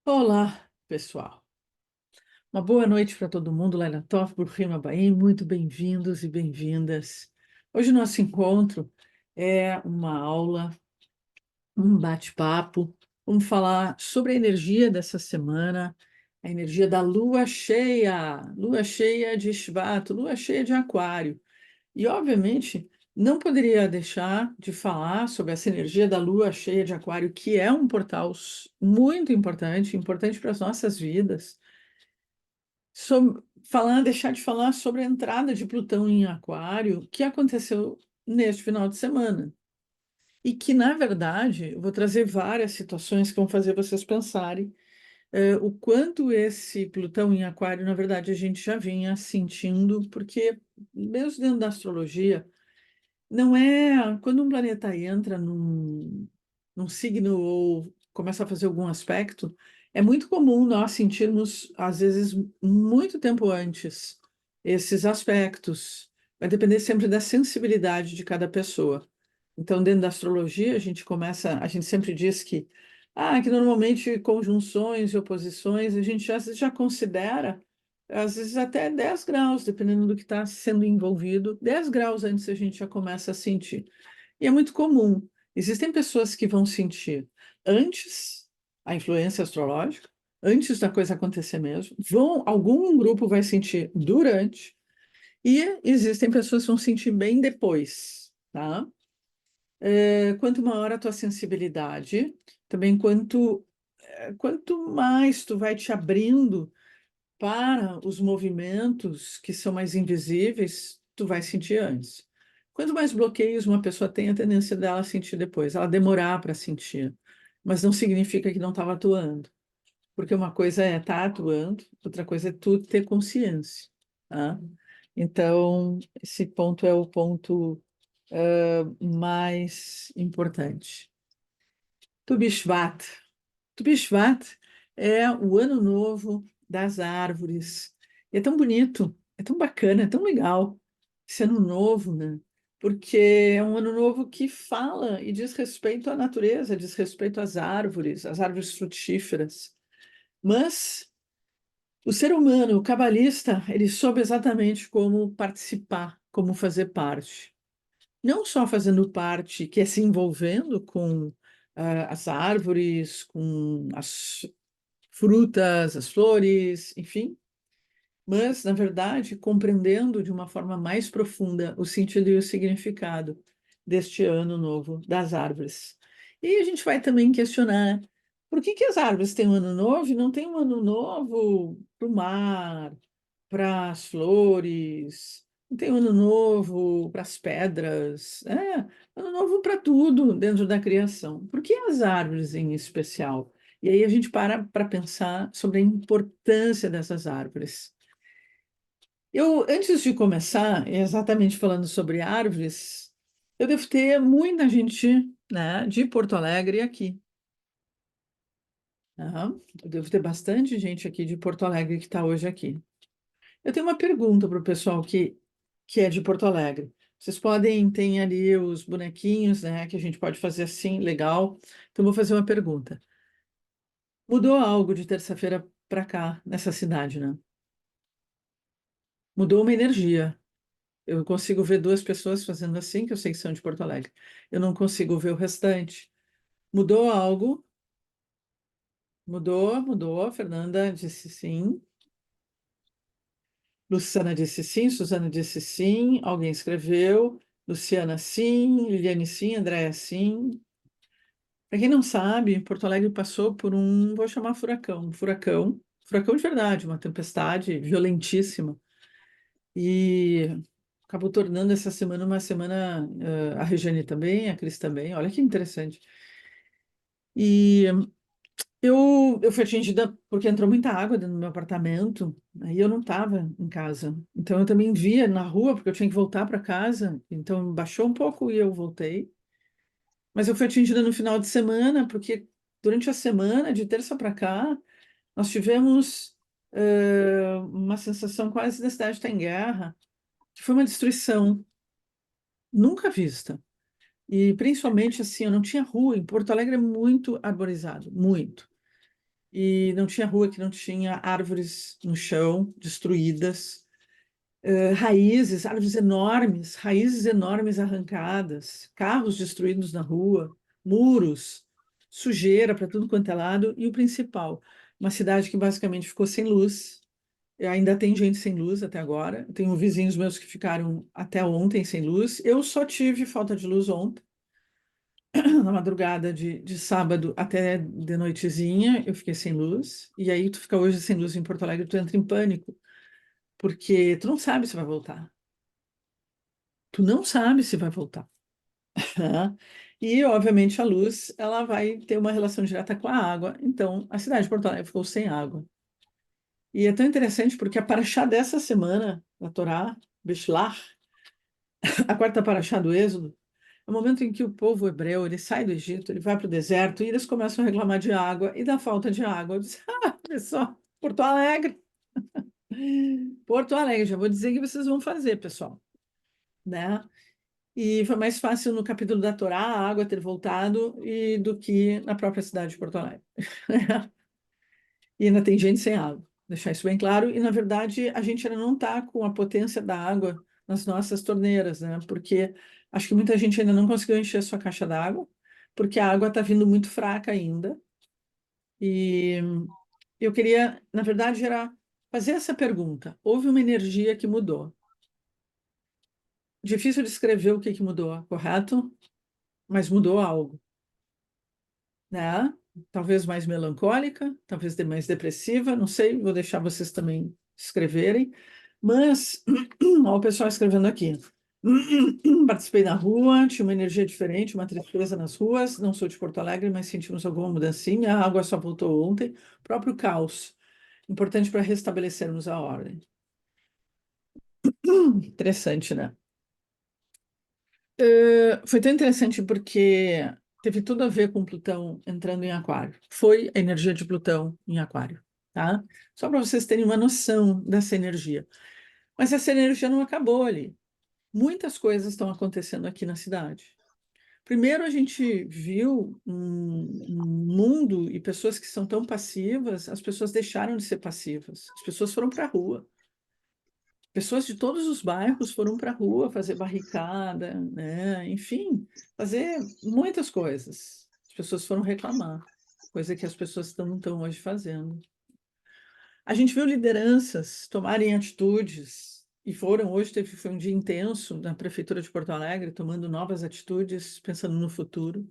Olá, pessoal. Uma boa noite para todo mundo, Laila Toff, Burkina Bahia. Muito bem-vindos e bem-vindas. Hoje o nosso encontro é uma aula, um bate-papo. Vamos falar sobre a energia dessa semana, a energia da lua cheia de Shvat, lua cheia de Aquário. E, obviamente, não poderia deixar de falar sobre essa energia da lua cheia de Aquário, que é um portal muito importante, importante para as nossas vidas. Deixar de falar sobre a entrada de Plutão em Aquário, que aconteceu neste final de semana. E que, na verdade, eu vou trazer várias situações que vão fazer vocês pensarem o quanto esse Plutão em Aquário, na verdade, a gente já vinha sentindo, porque, mesmo dentro da astrologia, não é quando um planeta entra num signo ou começa a fazer algum aspecto, é muito comum nós sentirmos, às vezes, muito tempo antes, esses aspectos. Vai depender sempre da sensibilidade de cada pessoa. Então, dentro da astrologia, a gente sempre diz que normalmente conjunções e oposições, a gente às vezes já considera às vezes até 10 graus, dependendo do que está sendo envolvido, 10 graus antes a gente já começa a sentir. E é muito comum. Existem pessoas que vão sentir antes a influência astrológica, antes da coisa acontecer mesmo, algum grupo vai sentir durante, e existem pessoas que vão sentir bem depois, tá? Quanto maior a tua sensibilidade, também quanto mais tu vai te abrindo para os movimentos que são mais invisíveis, tu vai sentir antes. Quanto mais bloqueios uma pessoa tem, a tendência dela sentir depois, ela demorar para sentir. Mas não significa que não estava atuando, porque uma coisa é estar atuando, outra coisa é tu ter consciência, tá? Então, esse ponto é o ponto mais importante. Tu Bishvat. Tu Bishvat é o ano novo das árvores. E é tão bonito, é tão bacana, é tão legal esse ano novo, né? Porque é um ano novo que fala e diz respeito à natureza, diz respeito às árvores frutíferas. Mas o ser humano, o cabalista, ele soube exatamente como participar, como fazer parte. Não só fazendo parte, que é se envolvendo com as árvores, com as frutas, as flores, enfim, mas, na verdade, compreendendo de uma forma mais profunda o sentido e o significado deste ano novo das árvores. E a gente vai também questionar por que que as árvores têm um ano novo e não tem um ano novo para o mar, para as flores, não tem um ano novo para as pedras, ano novo para tudo dentro da criação. Por que as árvores em especial? E aí a gente para pensar sobre a importância dessas árvores. Antes de começar, exatamente falando sobre árvores, eu devo ter muita gente, né, de Porto Alegre aqui. Tá? Eu devo ter bastante gente aqui de Porto Alegre que está hoje aqui. Eu tenho uma pergunta para o pessoal que é de Porto Alegre. Vocês podem, tem ali os bonequinhos, né, que a gente pode fazer assim, legal. Então, eu vou fazer uma pergunta. Mudou algo de terça-feira para cá, nessa cidade, né? Mudou uma energia. Eu consigo ver duas pessoas fazendo assim, que eu sei que são de Porto Alegre. Eu não consigo ver o restante. Mudou algo? Mudou, mudou. Fernanda disse sim. Luciana disse sim. Suzana disse sim. Alguém escreveu. Luciana sim. Liliane sim. Andréia sim. Para quem não sabe, Porto Alegre passou por vou chamar furacão de verdade, uma tempestade violentíssima. E acabou tornando essa semana uma semana, a Regiane também, a Cris também, olha que interessante. E eu fui atingida porque entrou muita água dentro do meu apartamento, aí eu não estava em casa. Então eu também via na rua, porque eu tinha que voltar para casa, então baixou um pouco e eu voltei. Mas eu fui atingida no final de semana, porque durante a semana, de terça para cá, nós tivemos uma sensação quase da cidade estar em guerra, que foi uma destruição nunca vista. E principalmente assim, eu não tinha rua. Em Porto Alegre é muito arborizado, muito. e não tinha rua que não tinha árvores no chão, destruídas, raízes enormes arrancadas, carros destruídos na rua, muros, sujeira para tudo quanto é lado, e o principal, uma cidade que basicamente ficou sem luz. E ainda tem gente sem luz até agora. Eu tenho vizinhos meus que ficaram até ontem sem luz. Eu só tive falta de luz ontem, na madrugada de sábado até de noitezinha, eu fiquei sem luz. E aí tu fica hoje sem luz em Porto Alegre, tu entra em pânico, porque tu não sabe se vai voltar. Tu não sabe se vai voltar. Né? E, obviamente, a luz, ela vai ter uma relação direta com a água. Então, a cidade de Porto Alegre ficou sem água. E é tão interessante porque a paraxá dessa semana, da Torá, Beshlach, a quarta paraxá do Êxodo, é o momento em que o povo hebreu, ele sai do Egito, ele vai para o deserto e eles começam a reclamar de água e da falta de água. Eu disse, pessoal, Porto Alegre. Porto Alegre, já vou dizer o que vocês vão fazer, pessoal, né? E foi mais fácil no capítulo da Torá a água ter voltado do que na própria cidade de Porto Alegre. E ainda tem gente sem água, deixar isso bem claro. E, na verdade, a gente ainda não está com a potência da água nas nossas torneiras, né? Porque acho que muita gente ainda não conseguiu encher a sua caixa d'água, porque a água está vindo muito fraca ainda. E eu queria, na verdade, era fazer essa pergunta. Houve uma energia que mudou. Difícil de escrever o que que mudou, correto? Mas mudou algo, né? Talvez mais melancólica, talvez mais depressiva, não sei, vou deixar vocês também escreverem. Mas, olha o pessoal escrevendo aqui. Participei na rua, tinha uma energia diferente, uma tristeza nas ruas. Não sou de Porto Alegre, mas sentimos alguma mudancinha. A água só voltou ontem. Próprio caos. Importante para restabelecermos a ordem. Interessante, né? Foi tão interessante porque teve tudo a ver com Plutão entrando em Aquário. Foi a energia de Plutão em Aquário, tá? Só para vocês terem uma noção dessa energia. Mas essa energia não acabou ali. Muitas coisas estão acontecendo aqui na cidade. Primeiro, a gente viu um mundo e pessoas que são tão passivas, as pessoas deixaram de ser passivas. As pessoas foram para a rua. Pessoas de todos os bairros foram para a rua fazer barricada, né? Enfim, fazer muitas coisas. As pessoas foram reclamar, coisa que as pessoas não estão hoje fazendo. A gente viu lideranças tomarem atitudes e foram, hoje foi um dia intenso na Prefeitura de Porto Alegre, tomando novas atitudes, pensando no futuro.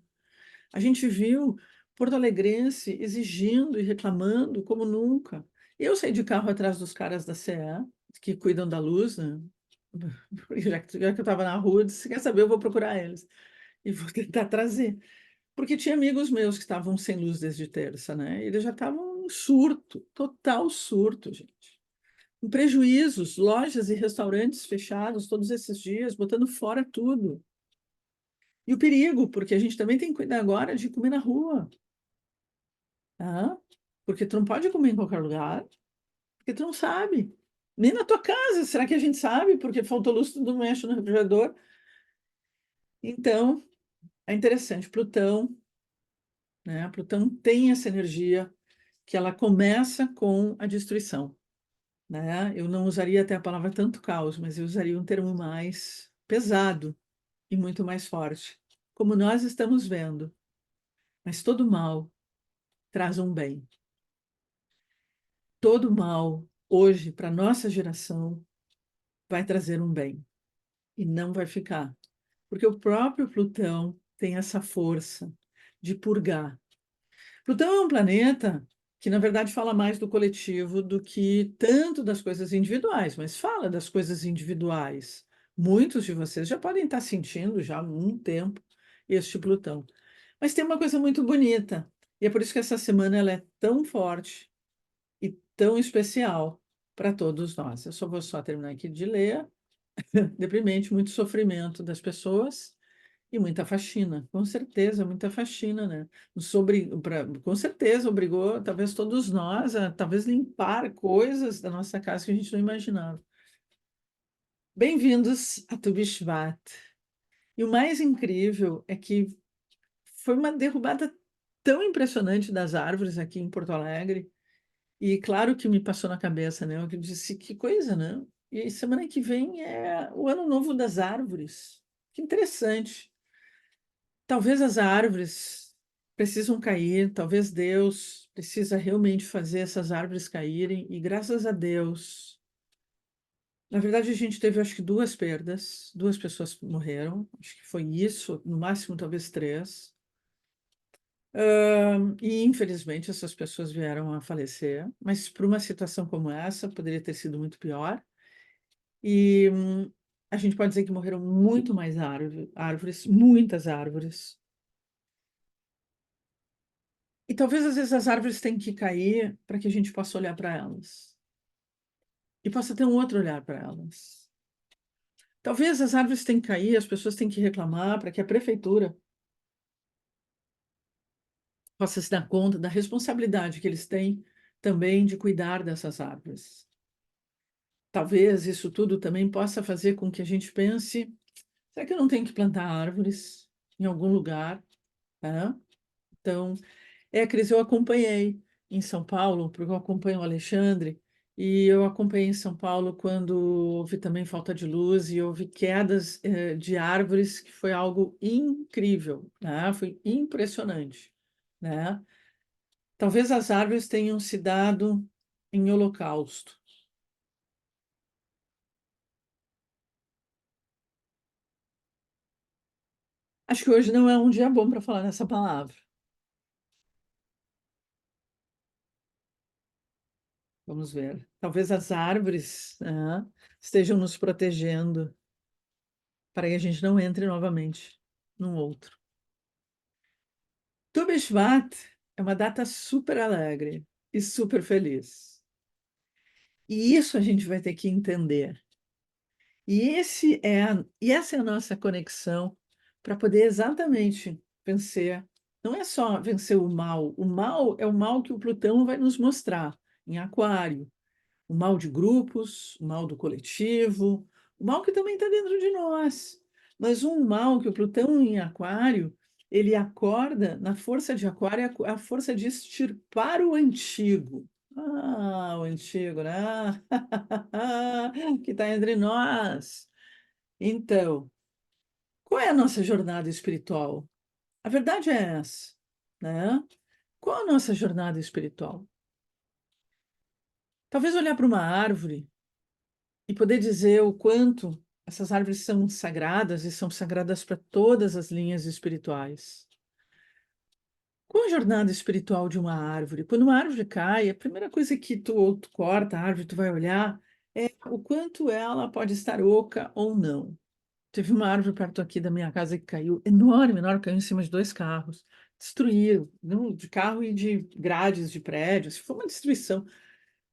A gente viu porto-alegrense exigindo e reclamando como nunca. Eu saí de carro atrás dos caras da CE, que cuidam da luz, né? Já que eu estava na rua, eu disse, quer saber, eu vou procurar eles e vou tentar trazer. Porque tinha amigos meus que estavam sem luz desde terça, né? Eles já estavam em surto, total surto, gente. Com prejuízos, lojas e restaurantes fechados todos esses dias, botando fora tudo. E o perigo, porque a gente também tem que cuidar agora de comer na rua, tá? Porque tu não pode comer em qualquer lugar, porque tu não sabe. Nem na tua casa, será que a gente sabe? Porque faltou luz, tudo mexe no refrigerador. Então, é interessante. Plutão, né? Plutão tem essa energia que ela começa com a destruição, né? Eu não usaria até a palavra tanto caos, mas eu usaria um termo mais pesado e muito mais forte. Como nós estamos vendo, mas todo mal traz um bem. Todo mal, hoje, para nossa geração, vai trazer um bem e não vai ficar. Porque o próprio Plutão tem essa força de purgar. Plutão é um planeta que, na verdade, fala mais do coletivo do que tanto das coisas individuais, mas fala das coisas individuais. Muitos de vocês já podem estar sentindo já há um tempo este Plutão. Mas tem uma coisa muito bonita, e é por isso que essa semana ela é tão forte e tão especial para todos nós. Eu só vou terminar aqui de ler. Deprimente, muito sofrimento das pessoas e muita faxina. Com certeza, muita faxina, né? Com certeza obrigou, talvez todos nós, a talvez limpar coisas da nossa casa que a gente não imaginava. Bem-vindos a Tu Bishvat. E o mais incrível é que foi uma derrubada tão impressionante das árvores aqui em Porto Alegre. E claro que me passou na cabeça, né? Eu disse, que coisa, né? E semana que vem é o Ano Novo das Árvores. Que interessante. Talvez as árvores precisam cair, talvez Deus precisa realmente fazer essas árvores caírem, e graças a Deus. Na verdade, a gente teve, acho que, duas perdas, duas pessoas morreram, acho que foi isso, no máximo, talvez três. E infelizmente essas pessoas vieram a falecer, mas por uma situação como essa, poderia ter sido muito pior. E a gente pode dizer que morreram muito mais árvores, muitas árvores. E talvez às vezes as árvores tenham que cair para que a gente possa olhar para elas e possa ter um outro olhar para elas. Talvez as árvores tenham que cair, as pessoas têm que reclamar para que a prefeitura possa se dar conta da responsabilidade que eles têm também de cuidar dessas árvores. Talvez isso tudo também possa fazer com que a gente pense: será que eu não tenho que plantar árvores em algum lugar? Né? Então, Cris, eu acompanhei em São Paulo, porque eu acompanho o Alexandre, e eu acompanhei em São Paulo quando houve também falta de luz e houve quedas de árvores, que foi algo incrível, né? Foi impressionante, né? Talvez as árvores tenham se dado em holocausto. Acho que hoje não é um dia bom para falar nessa palavra. Vamos ver. Talvez as árvores, estejam nos protegendo para que a gente não entre novamente num outro. Tu Bishvat é uma data super alegre e super feliz. E isso a gente vai ter que entender. E essa é a nossa conexão para poder exatamente vencer. Não é só vencer o mal. O mal é o mal que o Plutão vai nos mostrar em Aquário. O mal de grupos, o mal do coletivo, o mal que também está dentro de nós. Mas um mal que o Plutão em Aquário, ele acorda na força de Aquário, a força de extirpar o antigo. Ah, o antigo, né? Que está entre nós. Então, qual é a nossa jornada espiritual? A verdade é essa, né? Qual a nossa jornada espiritual? Talvez olhar para uma árvore e poder dizer o quanto essas árvores são sagradas e são sagradas para todas as linhas espirituais. Qual a jornada espiritual de uma árvore? Quando uma árvore cai, a primeira coisa que tu corta a árvore, tu vai olhar é o quanto ela pode estar oca ou não. Teve uma árvore perto aqui da minha casa que caiu, enorme, enorme, caiu em cima de dois carros. Destruíram, não, de carro e de grades de prédios. Foi uma destruição.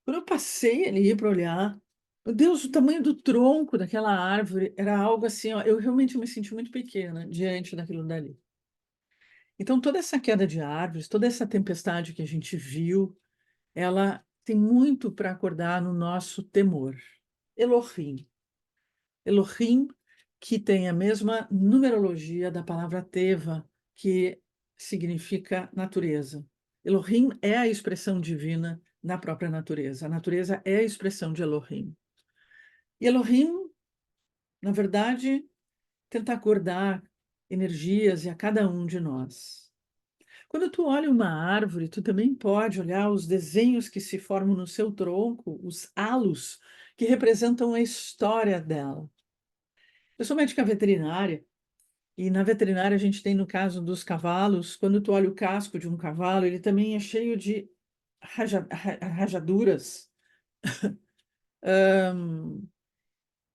Quando eu passei ali para olhar, meu Deus, o tamanho do tronco daquela árvore era algo assim, ó, eu realmente me senti muito pequena diante daquilo dali. Então, toda essa queda de árvores, toda essa tempestade que a gente viu, ela tem muito para acordar no nosso temor. Elohim. Elohim, que tem a mesma numerologia da palavra Teva, que significa natureza. Elohim é a expressão divina na própria natureza. A natureza é a expressão de Elohim. E Elohim, na verdade, tenta acordar energias a cada um de nós. Quando tu olha uma árvore, tu também pode olhar os desenhos que se formam no seu tronco, os halos, que representam a história dela. Eu sou médica veterinária. E na veterinária a gente tem, no caso dos cavalos, quando tu olha o casco de um cavalo, ele também é cheio de rajaduras.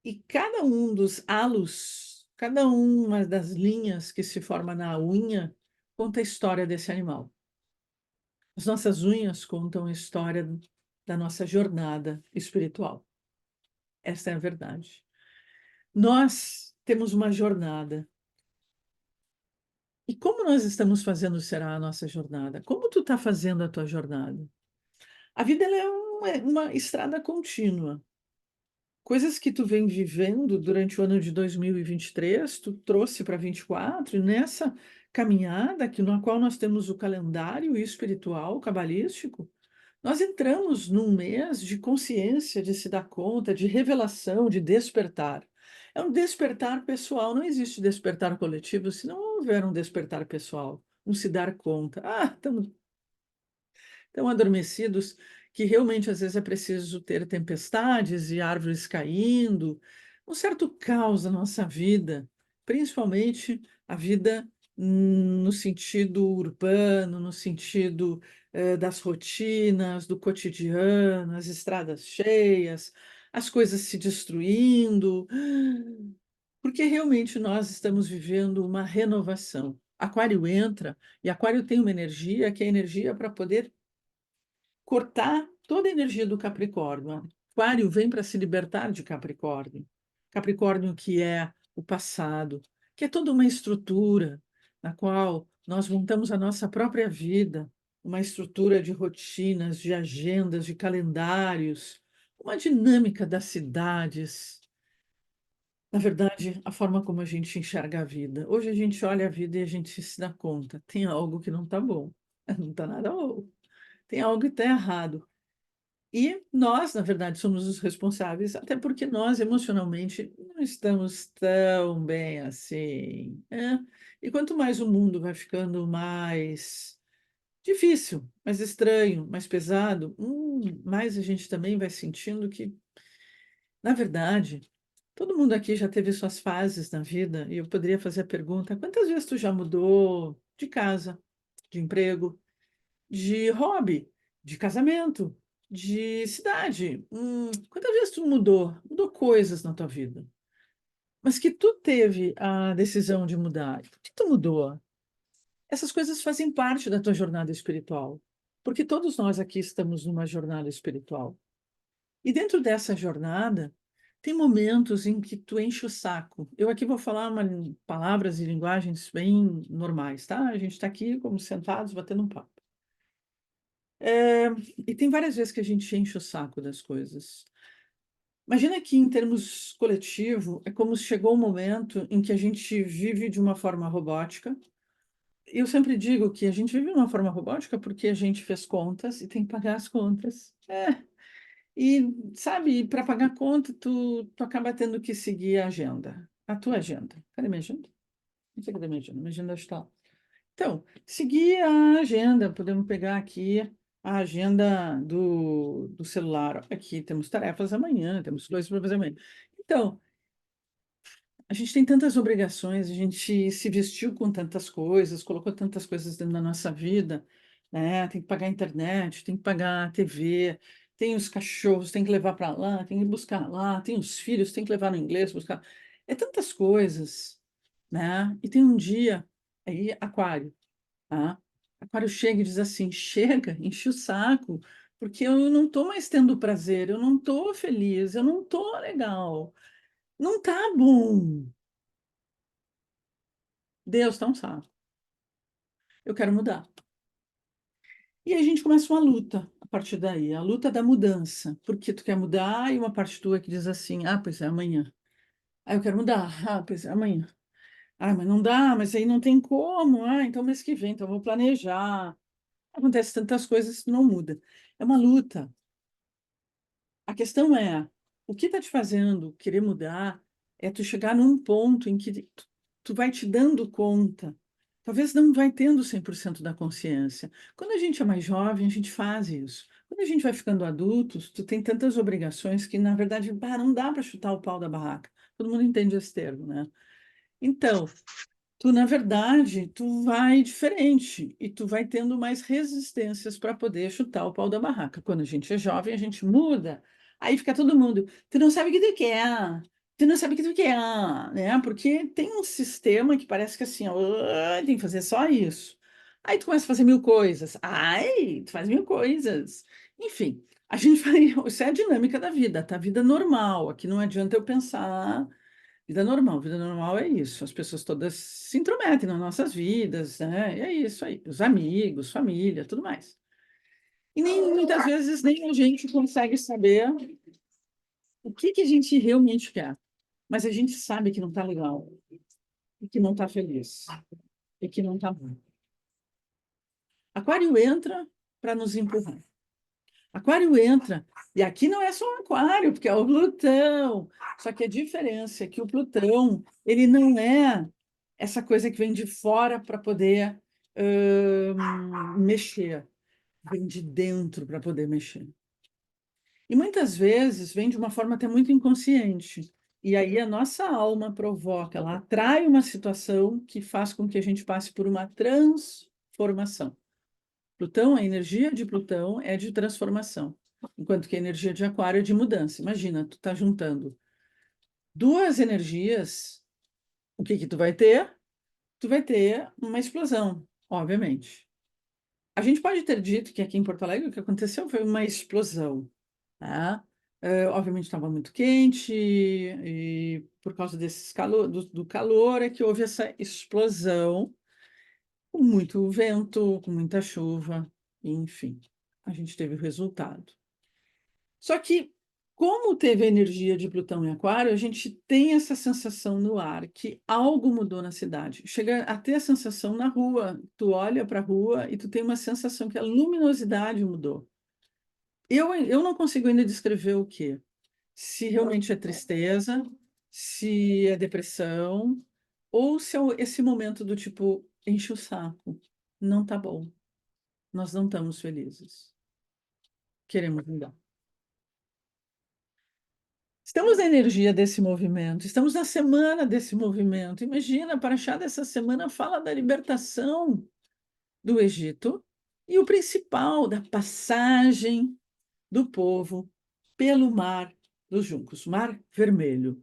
E cada um dos halos, cada uma das linhas que se forma na unha, conta a história desse animal. As nossas unhas contam a história da nossa jornada espiritual. Essa é a verdade. Nós temos uma jornada. E como nós estamos fazendo será a nossa jornada? Como tu está fazendo a tua jornada? A vida ela é uma estrada contínua. Coisas que tu vem vivendo durante o ano de 2023, tu trouxe para 24, e nessa caminhada na qual nós temos o calendário espiritual, cabalístico, nós entramos num mês de consciência, de se dar conta, de revelação, de despertar. É um despertar pessoal, não existe despertar coletivo se não houver um despertar pessoal, um se dar conta. Ah, estamos tão adormecidos que realmente às vezes é preciso ter tempestades e árvores caindo, um certo caos na nossa vida, principalmente a vida no sentido urbano, no sentido das rotinas, do cotidiano, as estradas cheias, as coisas se destruindo, porque realmente nós estamos vivendo uma renovação. Aquário entra e Aquário tem uma energia que é energia para poder cortar toda a energia do Capricórnio. Aquário vem para se libertar de Capricórnio. Capricórnio que é o passado, que é toda uma estrutura na qual nós montamos a nossa própria vida, uma estrutura de rotinas, de agendas, de calendários, uma dinâmica das cidades. Na verdade, a forma como a gente enxerga a vida. Hoje a gente olha a vida e a gente se dá conta, tem algo que não está bom, não está nada bom, tem algo que está errado. E nós, na verdade, somos os responsáveis, até porque nós emocionalmente não estamos tão bem assim, né? E quanto mais o mundo vai ficando mais difícil, mais estranho, mais pesado, mais a gente também vai sentindo que, na verdade, todo mundo aqui já teve suas fases na vida, e eu poderia fazer a pergunta: quantas vezes tu já mudou de casa, de emprego? De hobby, de casamento, de cidade. Quantas vezes tu mudou coisas na tua vida, mas que tu teve a decisão de mudar. Por que tu mudou? Essas coisas fazem parte da tua jornada espiritual, porque todos nós aqui estamos numa jornada espiritual. E dentro dessa jornada, tem momentos em que tu enche o saco. Eu aqui vou falar palavras e linguagens bem normais, tá? A gente está aqui como sentados, batendo um papo. E tem várias vezes que a gente enche o saco das coisas. Imagina que, em termos coletivo, é como se chegou um momento em que a gente vive de uma forma robótica. Eu sempre digo que a gente vive de uma forma robótica porque a gente fez contas e tem que pagar as contas. E, sabe, para pagar a conta, tu acaba tendo que seguir a agenda, a tua agenda. Cadê minha agenda? Não sei cadê minha agenda. Minha agenda está lá. Então, seguir a agenda, podemos pegar aqui a agenda do celular. Aqui temos tarefas amanhã, temos coisas para fazer amanhã. Então, a gente tem tantas obrigações, a gente se vestiu com tantas coisas, colocou tantas coisas dentro da nossa vida, né? Tem que pagar a internet, tem que pagar a TV, tem os cachorros, tem que levar para lá, tem que buscar lá, tem os filhos, tem que levar no inglês, buscar. É tantas coisas, né? E tem um dia aí, aquário. Tá? Aquário chega e diz assim: chega, enche o saco, porque eu não estou mais tendo prazer, eu não estou feliz, eu não estou legal, não tá bom. Deus tá um saco, eu quero mudar. E aí a gente começa uma luta a partir daí, a luta da mudança, porque tu quer mudar e uma parte tua que diz assim: ah, pois é, amanhã. Ah, eu quero mudar, ah, pois é, amanhã. Ah, mas não dá, mas aí não tem como, ah, então mês que vem, então eu vou planejar. Acontece tantas coisas que não muda. É uma luta. A questão é, o que está te fazendo querer mudar é tu chegar num ponto em que tu vai te dando conta, talvez não vai tendo 100% da consciência. Quando a gente é mais jovem, a gente faz isso. Quando a gente vai ficando adulto, tu tem tantas obrigações que, na verdade, não dá para chutar o pau da barraca. Todo mundo entende esse termo, né? Então, tu, na verdade, tu vai diferente e tu vai tendo mais resistências para poder chutar o pau da barraca. Quando a gente é jovem, a gente muda, aí fica todo mundo, tu não sabe o que tu quer, tu não sabe o que tu quer, né? Porque tem um sistema que parece que assim, ó, tem que fazer só isso. Aí tu começa a fazer mil coisas, ai, tu faz mil coisas. Enfim, a gente vai, isso é a dinâmica da vida, tá? Vida normal, aqui não adianta eu pensar. Vida normal é isso. As pessoas todas se intrometem nas nossas vidas, né? E é isso aí. Os amigos, família, tudo mais. E muitas vezes nem a gente consegue saber o que a gente realmente quer. Mas a gente sabe que não está legal e que não está feliz. e que não está bom. Aquário entra para nos empurrar. Aquário entra, e aqui não é só um aquário, porque é o Plutão. Só que a diferença é que o Plutão, ele não é essa coisa que vem de fora para poder mexer, vem de dentro para poder mexer. E muitas vezes vem de uma forma até muito inconsciente. E aí a nossa alma provoca, ela atrai uma situação que faz com que a gente passe por uma transformação. Plutão, a energia de Plutão é de transformação, enquanto que a energia de Aquário é de mudança. Imagina, tu tá juntando duas energias, o que que tu vai ter? Tu vai ter uma explosão, obviamente. A gente pode ter dito que aqui em Porto Alegre o que aconteceu foi uma explosão, tá? Obviamente estava muito quente e por causa desses calor, do calor é que houve essa explosão com muito vento, com muita chuva, enfim, a gente teve o resultado. Só que, como teve a energia de Plutão em Aquário, a gente tem essa sensação no ar que algo mudou na cidade. Chega a ter a sensação na rua. Tu olha para a rua e tu tem uma sensação que a luminosidade mudou. Eu não consigo ainda descrever o quê. Se realmente é tristeza, se é depressão, ou se é esse momento do tipo, enche o saco, não tá bom, nós não estamos felizes, queremos mudar. Estamos na energia desse movimento, estamos na semana desse movimento. Imagina, a Paraxá dessa semana fala da libertação do Egito e o principal, da passagem do povo pelo Mar dos Juncos, Mar Vermelho.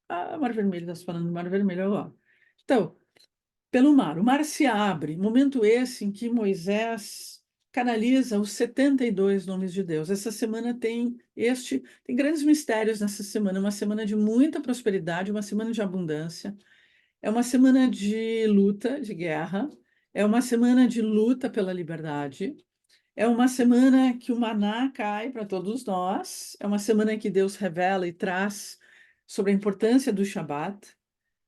Ah, Mar Vermelho, está falando do Mar Vermelho agora. Então, pelo mar. O mar se abre, momento esse em que Moisés canaliza os 72 nomes de Deus. Essa semana tem grandes mistérios nessa semana, uma semana de muita prosperidade, uma semana de abundância, é uma semana de luta, de guerra, é uma semana de luta pela liberdade, é uma semana que o maná cai para todos nós, é uma semana que Deus revela e traz sobre a importância do Shabat,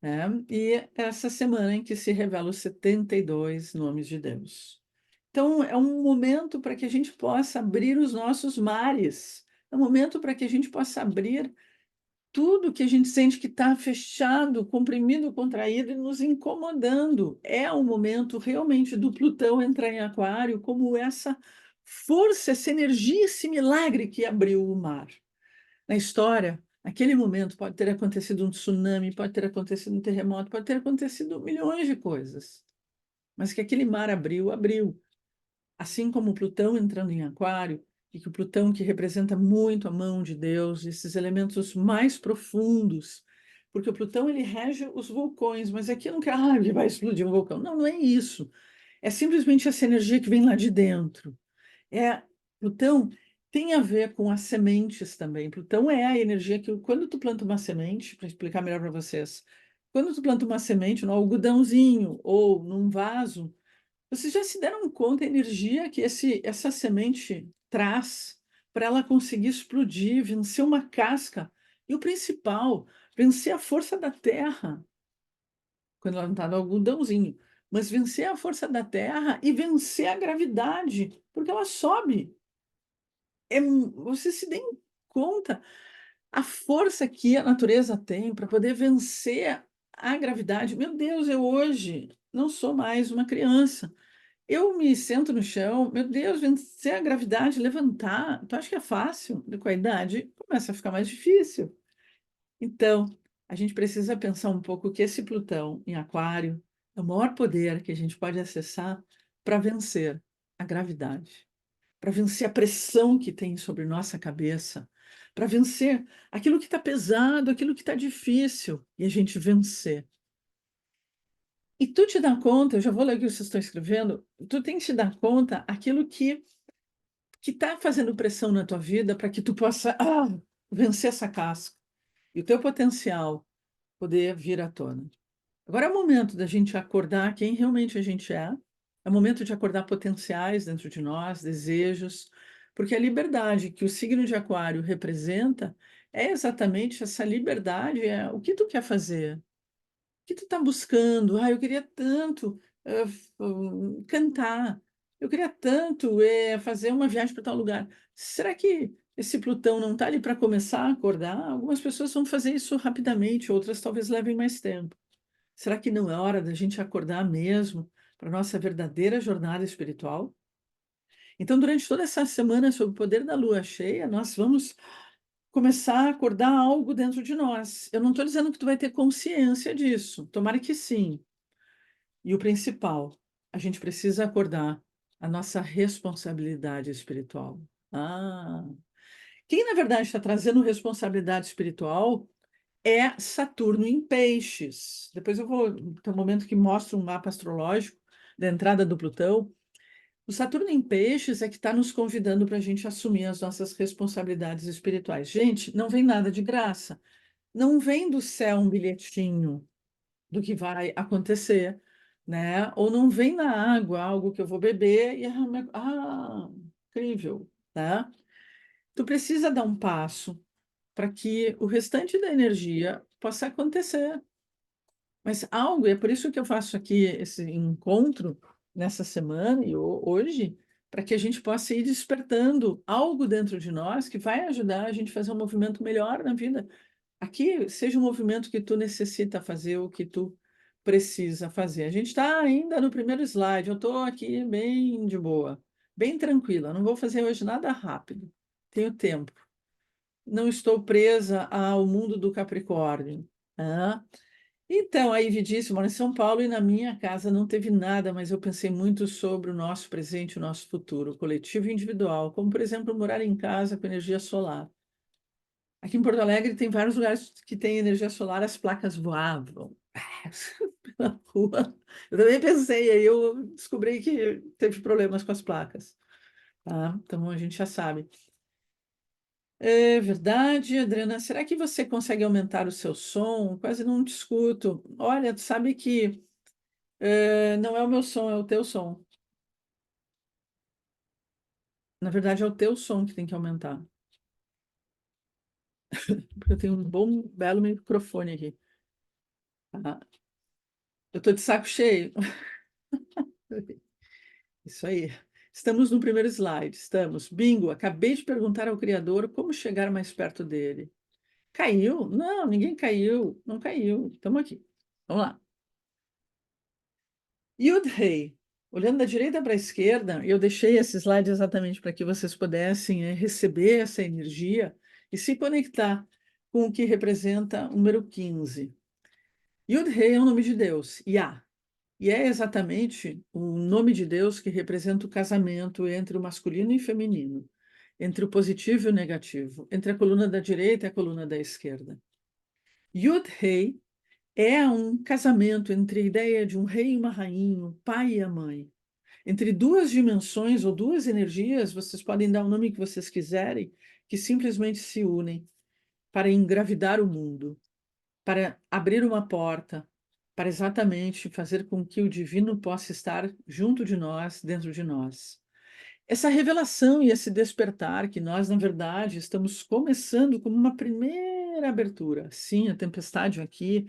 né? E essa semana em que se revela os 72 nomes de Deus. Então, é um momento para que a gente possa abrir os nossos mares, é um momento para que a gente possa abrir tudo que a gente sente que está fechado, comprimido, contraído e nos incomodando. É o momento realmente do Plutão entrar em Aquário como essa força, essa energia, esse milagre que abriu o mar. Na história, naquele momento pode ter acontecido um tsunami, pode ter acontecido um terremoto, pode ter acontecido milhões de coisas. Mas que aquele mar abriu, abriu. Assim como o Plutão entrando em Aquário, e que o Plutão que representa muito a mão de Deus, esses elementos mais profundos, porque o Plutão ele rege os vulcões, mas aqui eu não quero, que vai explodir um vulcão. Não, não é isso. É simplesmente essa energia que vem lá de dentro. Plutão tem a ver com as sementes também. Plutão é a energia que, quando tu planta uma semente, para explicar melhor para vocês, quando tu planta uma semente no algodãozinho ou num vaso, vocês já se deram conta da energia que essa semente traz para ela conseguir explodir, vencer uma casca e o principal, vencer a força da terra, quando ela não está no algodãozinho, mas vencer a força da terra e vencer a gravidade, porque ela sobe. Você se dê conta a força que a natureza tem para poder vencer a gravidade. Meu Deus, eu hoje não sou mais uma criança. Eu me sento no chão, meu Deus, vencer a gravidade, levantar. Tu acha que é fácil? Com a idade, começa a ficar mais difícil. Então, a gente precisa pensar um pouco que esse Plutão em Aquário é o maior poder que a gente pode acessar para vencer a gravidade, para vencer a pressão que tem sobre nossa cabeça, para vencer aquilo que está pesado, aquilo que está difícil, e a gente vencer. E tu te dá conta, eu já vou ler o que vocês estão escrevendo, tu tem que te dar conta aquilo que está fazendo pressão na tua vida para que tu possa vencer essa casca e o teu potencial poder vir à tona. Agora é o momento da gente acordar quem realmente a gente é o momento de acordar potenciais dentro de nós, desejos, porque a liberdade que o signo de Aquário representa é exatamente essa liberdade, é o que tu quer fazer, o que tu está buscando. Eu queria tanto cantar. Eu queria tanto fazer uma viagem para tal lugar. Será que esse Plutão não está ali para começar a acordar? Algumas pessoas vão fazer isso rapidamente, outras talvez levem mais tempo. Será que não é hora da gente acordar mesmo para a nossa verdadeira jornada espiritual? Então, durante toda essa semana sobre o poder da lua cheia, nós vamos começar a acordar algo dentro de nós. Eu não estou dizendo que tu vai ter consciência disso, tomara que sim. E o principal, a gente precisa acordar a nossa responsabilidade espiritual. Ah, quem na verdade está trazendo responsabilidade espiritual é Saturno em Peixes. Depois eu vou ter um momento que mostra um mapa astrológico da entrada do Plutão. O Saturno em Peixes é que está nos convidando para a gente assumir as nossas responsabilidades espirituais. Gente, não vem nada de graça. Não vem do céu um bilhetinho do que vai acontecer, né? Ou não vem na água algo que eu vou beber e incrível, né? Tu precisa dar um passo para que o restante da energia possa acontecer. Mas algo, é por isso que eu faço aqui esse encontro nessa semana e hoje, para que a gente possa ir despertando algo dentro de nós que vai ajudar a gente a fazer um movimento melhor na vida. Aqui, seja um movimento que tu necessita fazer, o que tu precisa fazer. A gente está ainda no primeiro slide, eu estou aqui bem de boa, bem tranquila, não vou fazer hoje nada rápido, tenho tempo. Não estou presa ao mundo do Capricórnio. Ah, então, a Ivy disse, moro em São Paulo e na minha casa não teve nada, mas eu pensei muito sobre o nosso presente, o nosso futuro, coletivo e individual, como, por exemplo, morar em casa com energia solar. Aqui em Porto Alegre tem vários lugares que tem energia solar, as placas voavam pela rua. Eu também pensei, aí eu descobri que teve problemas com as placas, tá? Então a gente já sabe. É verdade, Adriana. Será que você consegue aumentar o seu som? Quase não te escuto. Olha, tu sabe que não é o meu som, é o teu som. Na verdade, é o teu som que tem que aumentar, porque eu tenho um bom, belo microfone aqui. Tá? Eu tô de saco cheio. Isso aí. Estamos no primeiro slide. Estamos. Bingo, acabei de perguntar ao criador como chegar mais perto dele. Caiu? Não, ninguém caiu. Não caiu. Estamos aqui. Vamos lá. Yud-Hei. Olhando da direita para a esquerda, eu deixei esse slide exatamente para que vocês pudessem receber essa energia e se conectar com o que representa o número 15. Yud-Hei é o nome de Deus, Yah. E é exatamente o nome de Deus que representa o casamento entre o masculino e o feminino, entre o positivo e o negativo, entre a coluna da direita e a coluna da esquerda. Yud-Hei é um casamento entre a ideia de um rei e uma rainha, o pai e a mãe. Entre duas dimensões ou duas energias, vocês podem dar o nome que vocês quiserem, que simplesmente se unem para engravidar o mundo, para abrir uma porta, para exatamente fazer com que o divino possa estar junto de nós, dentro de nós. Essa revelação e esse despertar que nós, na verdade, estamos começando como uma primeira abertura. Sim, a tempestade aqui,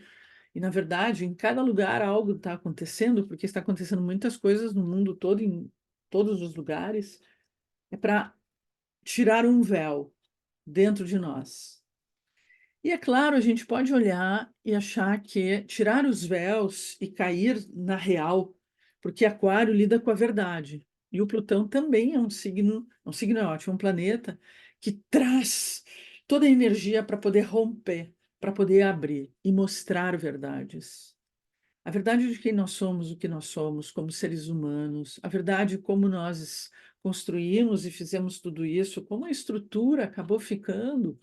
e na verdade, em cada lugar algo está acontecendo, porque está acontecendo muitas coisas no mundo todo, em todos os lugares, é para tirar um véu dentro de nós. E é claro, a gente pode olhar e achar que tirar os véus e cair na real, porque Aquário lida com a verdade. E o Plutão também é um signo é ótimo, um planeta que traz toda a energia para poder romper, para poder abrir e mostrar verdades. A verdade de quem nós somos, o que nós somos como seres humanos, a verdade de como nós construímos e fizemos tudo isso, como a estrutura acabou ficando.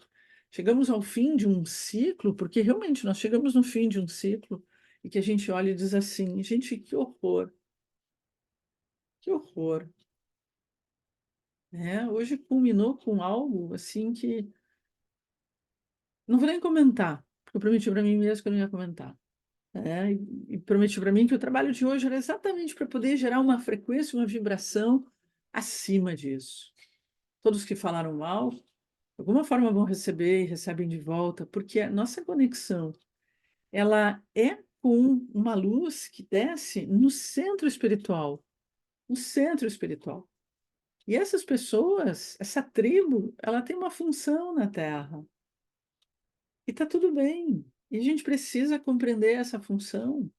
Chegamos ao fim de um ciclo, porque realmente nós chegamos no fim de um ciclo e que a gente olha e diz assim, gente, que horror, né? Hoje culminou com algo assim que não vou nem comentar, porque eu prometi para mim mesmo que eu não ia comentar. E prometi para mim que o trabalho de hoje era exatamente para poder gerar uma frequência, uma vibração acima disso. Todos que falaram mal, de alguma forma vão receber e recebem de volta, porque a nossa conexão, ela é com uma luz que desce no centro espiritual, no centro espiritual. E essas pessoas, essa tribo, ela tem uma função na Terra. E está tudo bem. E a gente precisa compreender essa função.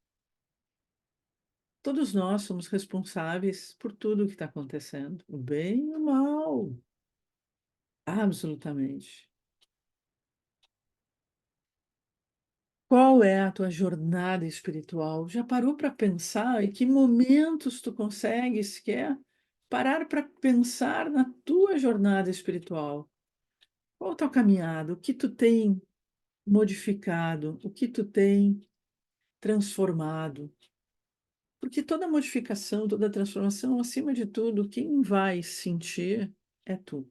Todos nós somos responsáveis por tudo o que está acontecendo, o bem e o mal. Absolutamente. Qual é a tua jornada espiritual? Já parou para pensar em que momentos tu consegues sequer parar para pensar na tua jornada espiritual? Qual a tua caminhada? O que tu tem modificado? O que tu tem transformado? Porque toda modificação, toda transformação, acima de tudo, quem vai sentir é tu.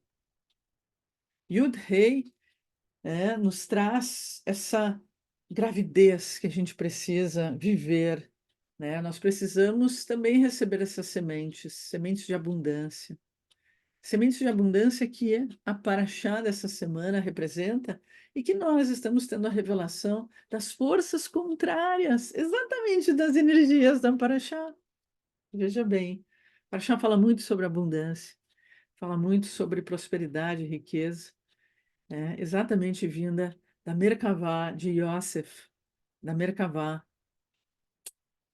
Yud-Rei nos traz essa gravidez que a gente precisa viver, né? Nós precisamos também receber essas sementes, sementes de abundância. Sementes de abundância que a Paraxá dessa semana representa e que nós estamos tendo a revelação das forças contrárias, exatamente das energias da Paraxá. Veja bem, Paraxá fala muito sobre abundância, fala muito sobre prosperidade e riqueza, né? Exatamente vinda da Merkavá de Yosef, da Merkavá,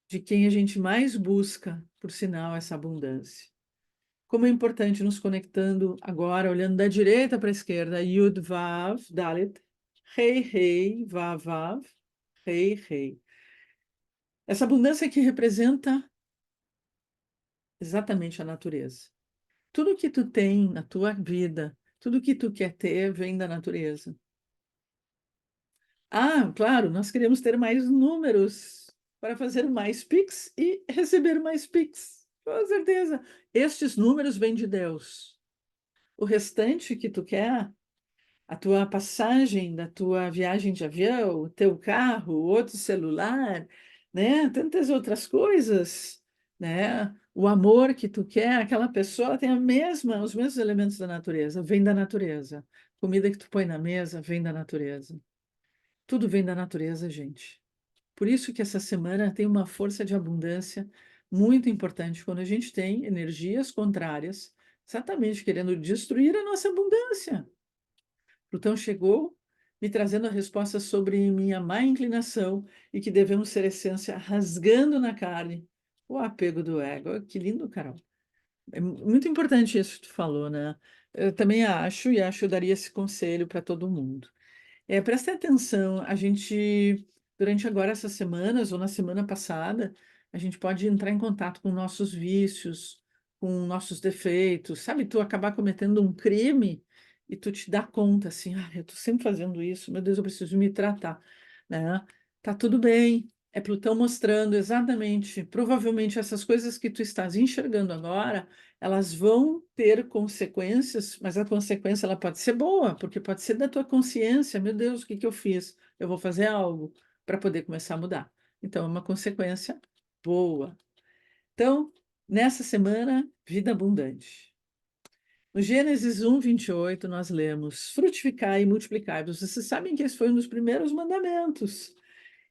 de quem a gente mais busca, por sinal, essa abundância. Como é importante nos conectando agora, olhando da direita para a esquerda, Yud Vav, Dalet, Rei, Rei, Vav, Vav, Rei, Rei. Essa abundância que representa exatamente a natureza. Tudo que tu tem na tua vida, tudo que tu quer ter, vem da natureza. Ah, claro, nós queremos ter mais números para fazer mais Pix e receber mais Pix. Com certeza. Estes números vêm de Deus. O restante que tu quer, a tua passagem da tua viagem de avião, o teu carro, o outro celular, né? Tantas outras coisas, né? O amor que tu quer, aquela pessoa ela tem os mesmos elementos da natureza, vem da natureza. Comida que tu põe na mesa vem da natureza. Tudo vem da natureza, gente. Por isso que essa semana tem uma força de abundância muito importante quando a gente tem energias contrárias, exatamente querendo destruir a nossa abundância. Plutão chegou me trazendo a resposta sobre minha má inclinação e que devemos ser essência rasgando na carne o apego do ego. Que lindo, Carol. É muito importante isso que tu falou, né? Eu também acho, e acho que eu daria esse conselho para todo mundo. Presta atenção, a gente, durante agora essas semanas, ou na semana passada, a gente pode entrar em contato com nossos vícios, com nossos defeitos, sabe? Tu acabar cometendo um crime e tu te dá conta, assim, ah, eu tô sempre fazendo isso, meu Deus, eu preciso me tratar, né? Tá tudo bem, é Plutão mostrando exatamente, provavelmente essas coisas que tu estás enxergando agora, elas vão ter consequências, mas a consequência ela pode ser boa, porque pode ser da tua consciência. Meu Deus, o que que eu fiz? Eu vou fazer algo para poder começar a mudar. Então, é uma consequência boa. Então, nessa semana, vida abundante. No Gênesis 1:28, nós lemos: frutificai e multiplicai-vos. Vocês sabem que esse foi um dos primeiros mandamentos.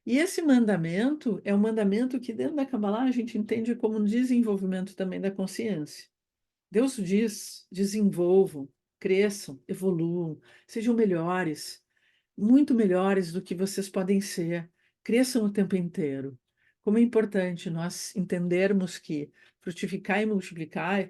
E esse mandamento é um mandamento que, dentro da Kabbalah, a gente entende como um desenvolvimento também da consciência. Deus diz: desenvolvam, cresçam, evoluam, sejam melhores, muito melhores do que vocês podem ser, cresçam o tempo inteiro. Como é importante nós entendermos que frutificar e multiplicar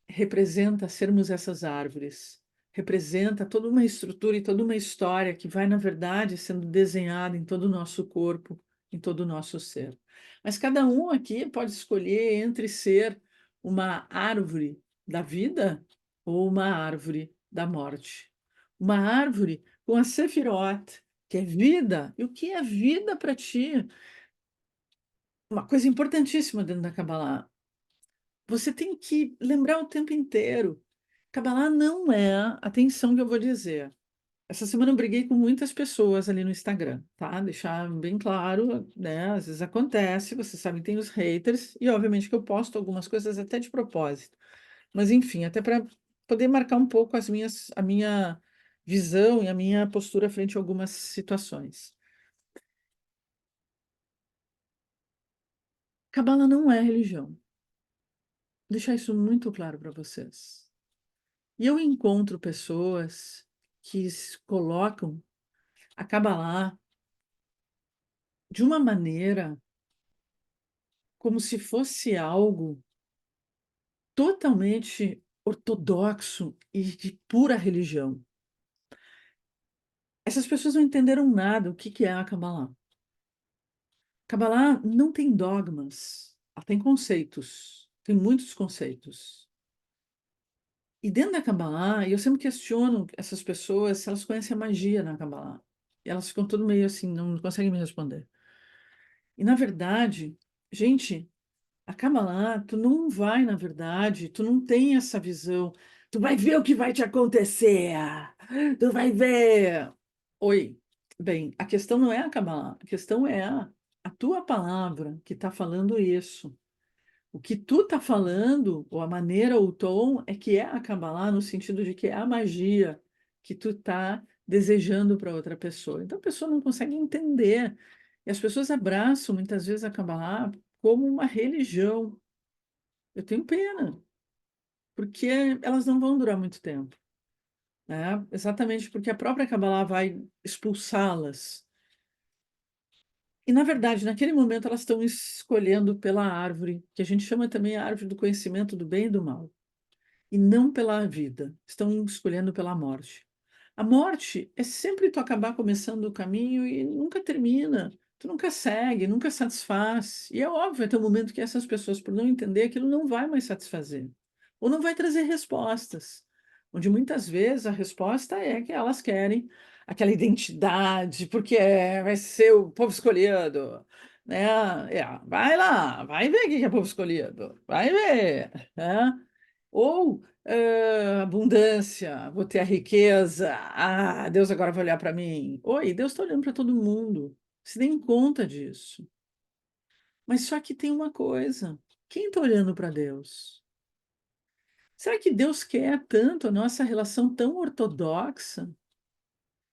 representa sermos essas árvores, representa toda uma estrutura e toda uma história que vai, na verdade, sendo desenhada em todo o nosso corpo, em todo o nosso ser. Mas cada um aqui pode escolher entre ser uma árvore da vida ou uma árvore da morte. Uma árvore com a Sefirot, que é vida. E o que é vida para ti? Uma coisa importantíssima dentro da Kabbalah. Você tem que lembrar o tempo inteiro. Kabbalah não é, atenção que eu vou dizer. Essa semana eu briguei com muitas pessoas ali no Instagram, tá? Deixar bem claro, né? Às vezes acontece, você sabe, tem os haters, e obviamente que eu posto algumas coisas até de propósito. Mas enfim, até para poder marcar um pouco a minha visão e a minha postura frente a algumas situações. Cabala não é religião. Vou deixar isso muito claro para vocês. E eu encontro pessoas que colocam a Kabbalah de uma maneira como se fosse algo totalmente ortodoxo e de pura religião. Essas pessoas não entenderam nada o que é a Kabbalah. Kabbalah não tem dogmas, ela tem conceitos, tem muitos conceitos. E dentro da Kabbalah, eu sempre questiono essas pessoas se elas conhecem a magia na Kabbalah. E elas ficam tudo meio assim, não conseguem me responder. E na verdade, gente, a Kabbalah, tu não vai, na verdade, tu não tem essa visão. Tu vai ver o que vai te acontecer. Tu vai ver. Oi. Bem, a questão não é a Kabbalah, a questão é a tua palavra que está falando isso. O que tu está falando, ou a maneira, ou o tom, é que é a Kabbalah, no sentido de que é a magia que tu está desejando para outra pessoa. Então a pessoa não consegue entender. E as pessoas abraçam muitas vezes a Kabbalah como uma religião. Eu tenho pena, porque elas não vão durar muito tempo, né? Exatamente porque a própria Kabbalah vai expulsá-las. E, na verdade, naquele momento, elas estão escolhendo pela árvore, que a gente chama também a árvore do conhecimento do bem e do mal, e não pela vida, estão escolhendo pela morte. A morte é sempre tu acabar começando o caminho e nunca termina, tu nunca segue, nunca satisfaz. E é óbvio, até o momento que essas pessoas, por não entender aquilo, não vai mais satisfazer, ou não vai trazer respostas, onde muitas vezes a resposta é que elas querem aquela identidade, porque vai ser o povo escolhido, né? Vai lá, vai ver quem é povo escolhido, vai ver, né? Ou abundância, vou ter a riqueza. Ah, Deus agora vai olhar para mim. Oi, Deus está olhando para todo mundo. Se nem conta disso. Mas só que tem uma coisa: quem está olhando para Deus? Será que Deus quer tanto a nossa relação tão ortodoxa,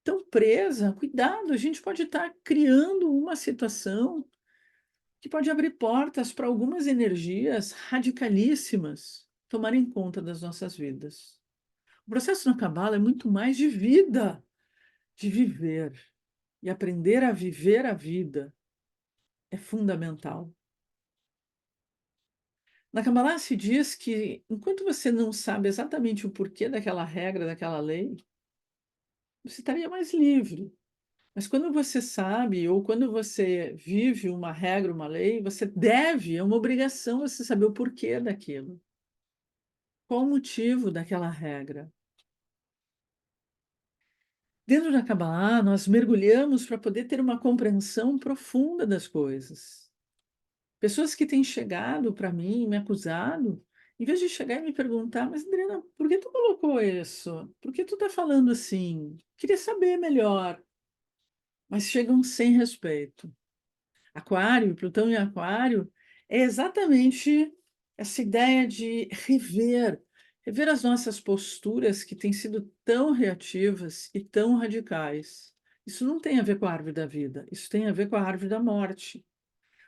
tão presa? Cuidado, a gente pode estar criando uma situação que pode abrir portas para algumas energias radicalíssimas tomarem conta das nossas vidas. O processo na Cabala é muito mais de vida, de viver. E aprender a viver a vida é fundamental. Na Kabbalah se diz que enquanto você não sabe exatamente o porquê daquela regra, daquela lei, você estaria mais livre. Mas quando você sabe, ou quando você vive uma regra, uma lei, você deve, é uma obrigação você saber o porquê daquilo. Qual o motivo daquela regra? Dentro da Kabbalah, nós mergulhamos para poder ter uma compreensão profunda das coisas. Pessoas que têm chegado para mim, me acusado, em vez de chegar e me perguntar, mas Adriana, por que tu colocou isso? Por que tu está falando assim? Queria saber melhor, mas chegam sem respeito. Aquário, Plutão em Aquário, é exatamente essa ideia de rever as nossas posturas que têm sido tão reativas e tão radicais. Isso não tem a ver com a árvore da vida, isso tem a ver com a árvore da morte.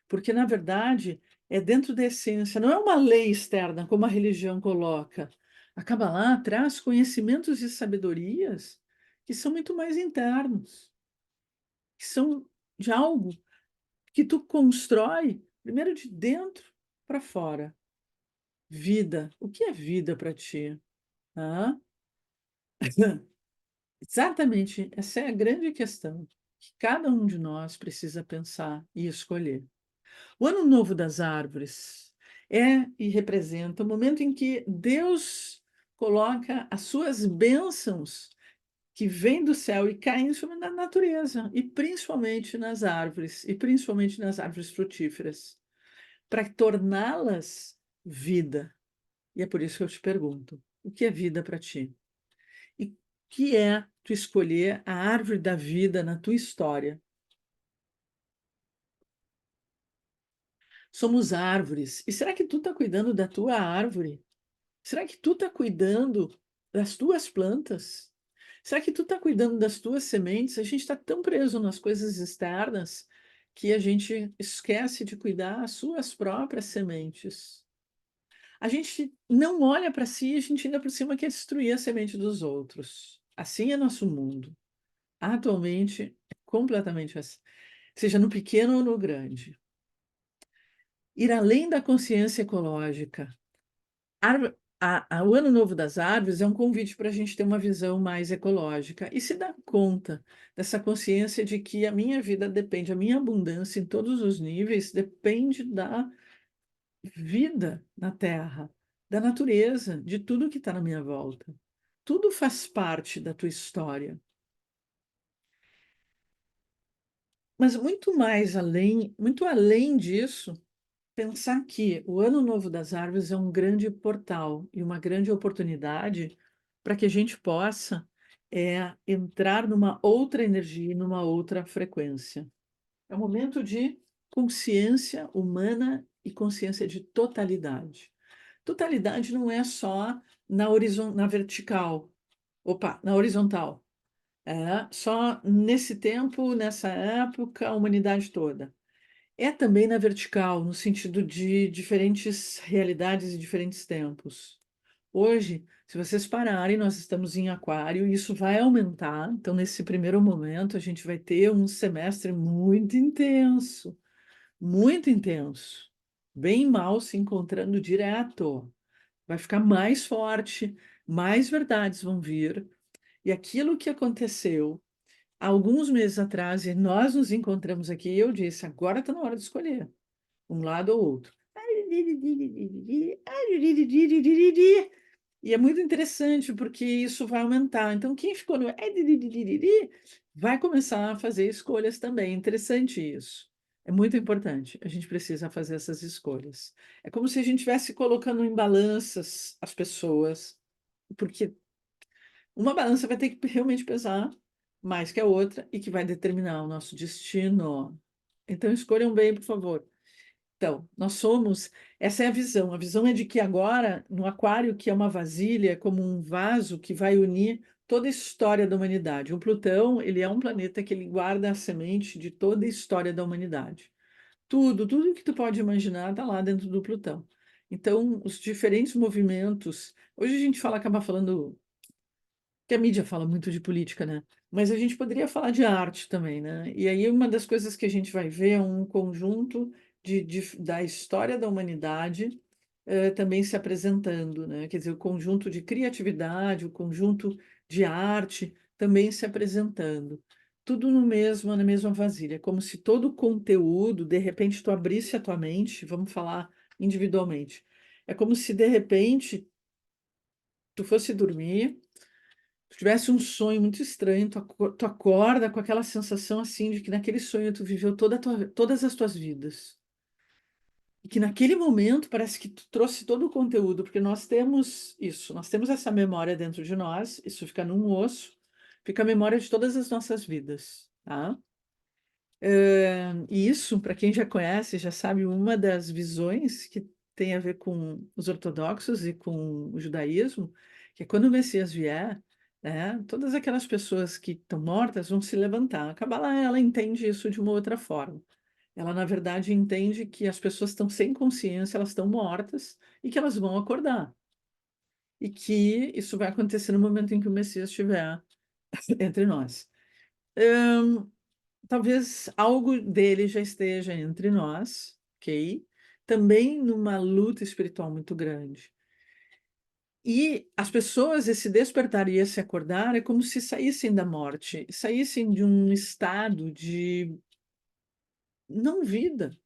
Porque, na verdade, é dentro da essência, não é uma lei externa, como a religião coloca. A Kabbalah traz conhecimentos e sabedorias que são muito mais internos, que são de algo que tu constrói primeiro de dentro para fora. Vida. O que é vida para ti? Hã? Exatamente, essa é a grande questão que cada um de nós precisa pensar e escolher. O Ano Novo das Árvores é e representa o momento em que Deus coloca as suas bênçãos que vêm do céu e caem sobre a natureza, e principalmente nas árvores frutíferas, para torná-las vida. E é por isso que eu te pergunto: o que é vida para ti? E o que é tu escolher a árvore da vida na tua história? Somos árvores. E será que tu está cuidando da tua árvore? Será que tu está cuidando das tuas plantas? Será que tu está cuidando das tuas sementes? A gente está tão preso nas coisas externas que a gente esquece de cuidar as suas próprias sementes. A gente não olha para si, a gente ainda por cima quer destruir a semente dos outros. Assim é nosso mundo. Atualmente, é completamente assim, seja no pequeno ou no grande. Ir além da consciência ecológica. O Ano Novo das Árvores é um convite para a gente ter uma visão mais ecológica e se dar conta dessa consciência de que a minha vida depende, a minha abundância em todos os níveis depende da vida na Terra, da natureza, de tudo que está na minha volta. Tudo faz parte da tua história. Mas muito além disso, pensar que o Ano Novo das Árvores é um grande portal e uma grande oportunidade para que a gente possa entrar numa outra energia, numa outra frequência. É um momento de consciência humana e consciência de totalidade. Totalidade não é só na vertical, na horizontal. É só nesse tempo, nessa época, a humanidade toda. É também na vertical, no sentido de diferentes realidades e diferentes tempos. Hoje, se vocês pararem, nós estamos em aquário e isso vai aumentar. Então, nesse primeiro momento, a gente vai ter um semestre muito intenso, bem mal se encontrando direto. Vai ficar mais forte, mais verdades vão vir. E aquilo que aconteceu alguns meses atrás, e nós nos encontramos aqui, e eu disse: agora está na hora de escolher um lado ou outro. E é muito interessante porque isso vai aumentar. Então, quem ficou no vai começar a fazer escolhas também. Interessante isso. É muito importante. A gente precisa fazer essas escolhas. É como se a gente estivesse colocando em balanças as pessoas, porque uma balança vai ter que realmente pesar mais que a outra e que vai determinar o nosso destino. Então, escolham bem, por favor. Então, essa é a visão. A visão é de que agora, no aquário, que é uma vasilha, é como um vaso que vai unir toda a história da humanidade. O Plutão, ele é um planeta que ele guarda a semente de toda a história da humanidade. Tudo que tu pode imaginar está lá dentro do Plutão. Então, os diferentes movimentos. Hoje a gente acaba falando que a mídia fala muito de política, né? Mas a gente poderia falar de arte também, né? E aí uma das coisas que a gente vai ver é um conjunto da história da humanidade também se apresentando, né? Quer dizer, o conjunto de criatividade, o conjunto de arte também se apresentando. Tudo na mesma vasilha, como se todo o conteúdo, de repente, tu abrisse a tua mente, vamos falar individualmente. É como se, de repente, tu fosse dormir, tu tivesse um sonho muito estranho, tu acorda com aquela sensação assim de que naquele sonho tu viveu todas as tuas vidas. E que naquele momento parece que tu trouxe todo o conteúdo, porque nós temos isso, nós temos essa memória dentro de nós, isso fica num osso, fica a memória de todas as nossas vidas, tá? E isso, para quem já conhece, já sabe, uma das visões que tem a ver com os ortodoxos e com o judaísmo, que é quando o Messias vier, né, todas aquelas pessoas que estão mortas vão se levantar. A Kabbalah, ela entende isso de uma outra forma. Ela, na verdade, entende que as pessoas estão sem consciência, elas estão mortas e que elas vão acordar. E que isso vai acontecer no momento em que o Messias estiver entre nós. Talvez algo dele já esteja entre nós, ok? Também numa luta espiritual muito grande. E as pessoas, esse despertar e esse acordar, é como se saíssem da morte, saíssem de um estado não vida,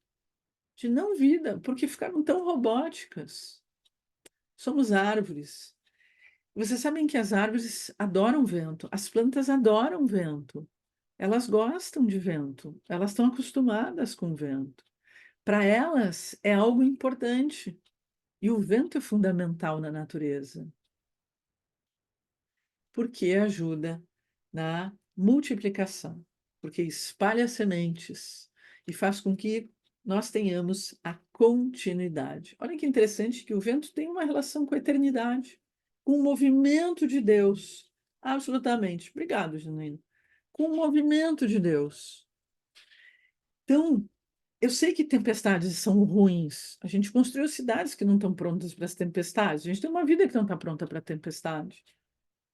de não vida, porque ficaram tão robóticas. Somos árvores. Vocês sabem que as árvores adoram vento, as plantas adoram vento. Elas gostam de vento, elas estão acostumadas com vento. Para elas é algo importante. E o vento é fundamental na natureza, porque ajuda na multiplicação, porque espalha sementes e faz com que nós tenhamos a continuidade. Olha que interessante que o vento tem uma relação com a eternidade, com o movimento de Deus. Absolutamente. Obrigado, Janine. Com o movimento de Deus. Então, eu sei que tempestades são ruins. A gente construiu cidades que não estão prontas para as tempestades. A gente tem uma vida que não está pronta para tempestade.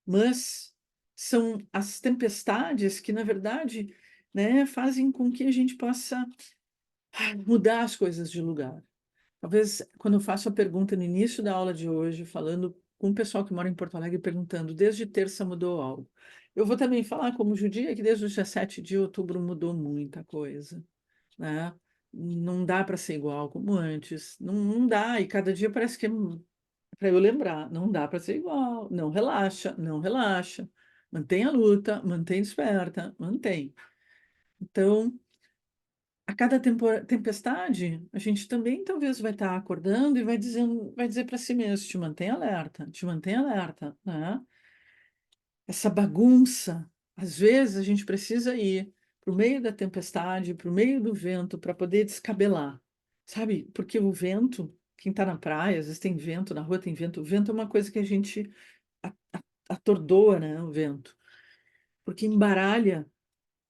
Mas são as tempestades que, na verdade, né, fazem com que a gente possa mudar as coisas de lugar. Talvez quando eu faço a pergunta no início da aula de hoje, falando com o pessoal que mora em Porto Alegre, perguntando, desde terça mudou algo? Eu vou também falar, como judia, que desde o dia 7 de outubro mudou muita coisa, né? Não dá para ser igual como antes, não dá, e cada dia parece que é para eu lembrar, não dá para ser igual, não relaxa, não relaxa, mantém a luta, mantém desperta, mantém. Então, a cada tempestade, a gente também talvez vai estar acordando e vai dizer para si mesmo, te mantém alerta, né? Essa bagunça, às vezes a gente precisa ir para o meio da tempestade, para o meio do vento, para poder descabelar, sabe? Porque o vento, quem está na praia, às vezes tem vento, na rua tem vento, o vento é uma coisa que a gente atordoa, né? O vento, porque embaralha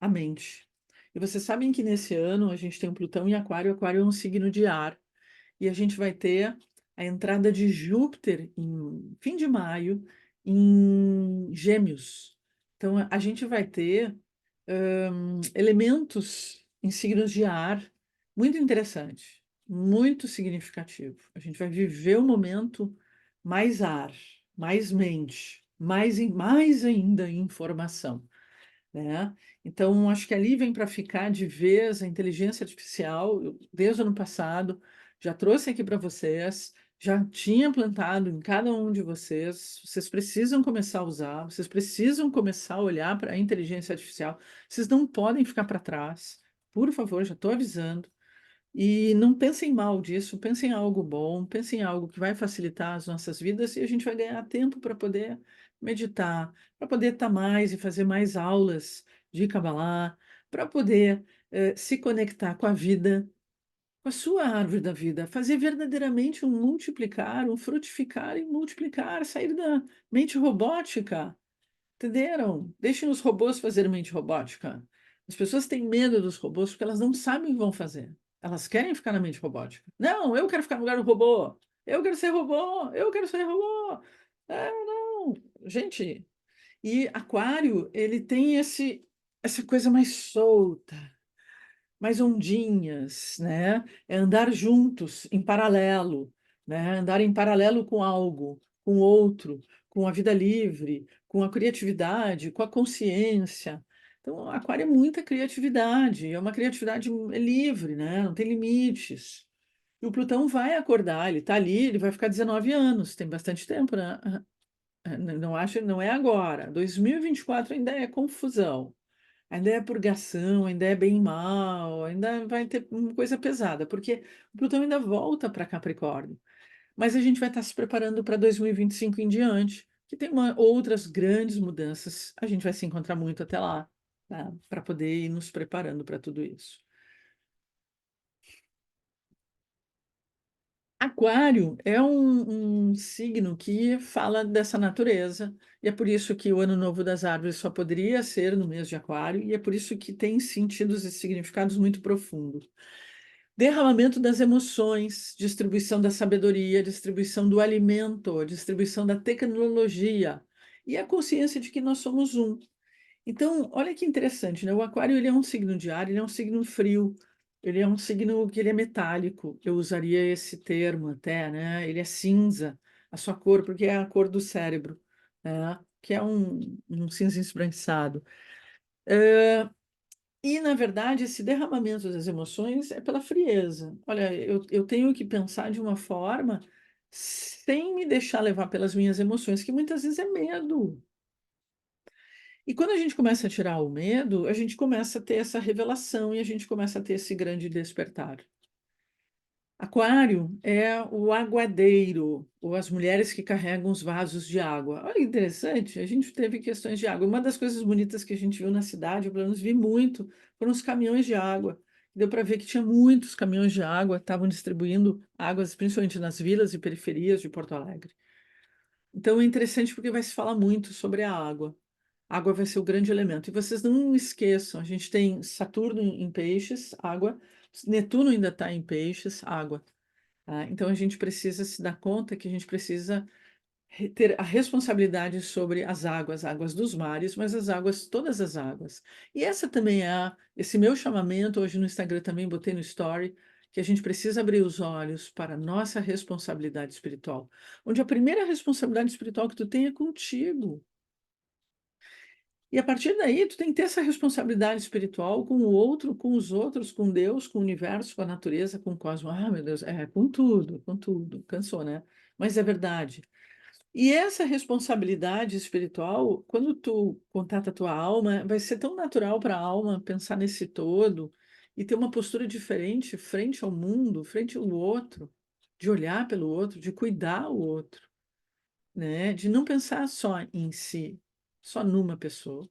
a mente. E vocês sabem que nesse ano a gente tem um Plutão em Aquário, Aquário é um signo de ar, e a gente vai ter a entrada de Júpiter em fim de maio em Gêmeos. Então a gente vai ter elementos em signos de ar muito interessante, muito significativo. A gente vai viver um momento mais ar, mais mente, mais ainda informação, né? Então, acho que ali vem para ficar de vez a inteligência artificial. Eu, desde o ano passado, já trouxe aqui para vocês, já tinha plantado em cada um de vocês. Vocês precisam começar a usar, vocês precisam começar a olhar para a inteligência artificial. Vocês não podem ficar para trás. Por favor, já estou avisando. E não pensem mal disso, pensem em algo bom, pensem em algo que vai facilitar as nossas vidas e a gente vai ganhar tempo para poder meditar, para poder estar mais e fazer mais aulas de Kabbalah, para poder se conectar com a vida, com a sua árvore da vida, fazer verdadeiramente um multiplicar, um frutificar e multiplicar, sair da mente robótica. Entenderam? Deixem os robôs fazerem mente robótica. As pessoas têm medo dos robôs porque elas não sabem o que vão fazer. Elas querem ficar na mente robótica. Não, eu quero ficar no lugar do robô. Eu quero ser robô. Eu quero ser robô. Ah, não. Gente, e Aquário, ele tem essa coisa mais solta, mais ondinhas, né? É andar juntos, em paralelo, né? Andar em paralelo com algo, com outro, com a vida livre, com a criatividade, com a consciência. Então, Aquário é muita criatividade, é uma criatividade livre, né? Não tem limites. E o Plutão vai acordar, ele está ali, ele vai ficar 19 anos, tem bastante tempo, né? Não acho, não é agora. 2024 ainda é confusão. Ainda é purgação, ainda é bem e mal, ainda vai ter uma coisa pesada, porque o Plutão ainda volta para Capricórnio. Mas a gente vai estar se preparando para 2025 em diante, que tem outras grandes mudanças. A gente vai se encontrar muito até lá, tá? Para poder ir nos preparando para tudo isso. Aquário é um signo que fala dessa natureza, e é por isso que o Ano Novo das Árvores só poderia ser no mês de Aquário, e é por isso que tem sentidos e significados muito profundos. Derramamento das emoções, distribuição da sabedoria, distribuição do alimento, distribuição da tecnologia, e a consciência de que nós somos um. Então, olha que interessante, né? O aquário ele é um signo de ar, ele é um signo frio, ele é um signo que ele é metálico. Eu usaria esse termo até, né? Ele é cinza, a sua cor, porque é a cor do cérebro, né? Que é um cinza esbranquiçado. E, na verdade, esse derramamento das emoções é pela frieza. Olha, eu tenho que pensar de uma forma sem me deixar levar pelas minhas emoções, que muitas vezes é medo. E quando a gente começa a tirar o medo, a gente começa a ter essa revelação e a gente começa a ter esse grande despertar. Aquário é o aguadeiro, ou as mulheres que carregam os vasos de água. Olha que interessante, a gente teve questões de água. Uma das coisas bonitas que a gente viu na cidade, eu pelo menos vi muito, foram os caminhões de água. Deu para ver que tinha muitos caminhões de água que estavam distribuindo águas, principalmente nas vilas e periferias de Porto Alegre. Então é interessante porque vai se falar muito sobre a água. água vai ser o grande elemento. E vocês não esqueçam, a gente tem Saturno em peixes, água, Netuno ainda está em peixes, água. Tá? Então a gente precisa se dar conta que a gente precisa ter a responsabilidade sobre as águas dos mares, mas as águas, todas as águas. E essa também é esse meu chamamento, hoje no Instagram também botei no story, que a gente precisa abrir os olhos para a nossa responsabilidade espiritual, onde a primeira responsabilidade espiritual que tu tem é contigo. E a partir daí, tu tem que ter essa responsabilidade espiritual com o outro, com os outros, com Deus, com o universo, com a natureza, com o cosmos. Ah, meu Deus, com tudo, com tudo. Cansou, né? Mas é verdade. E essa responsabilidade espiritual, quando tu contata a tua alma, vai ser tão natural para a alma pensar nesse todo e ter uma postura diferente frente ao mundo, frente ao outro, de olhar pelo outro, de cuidar o outro, né? De não pensar só em si, só numa pessoa.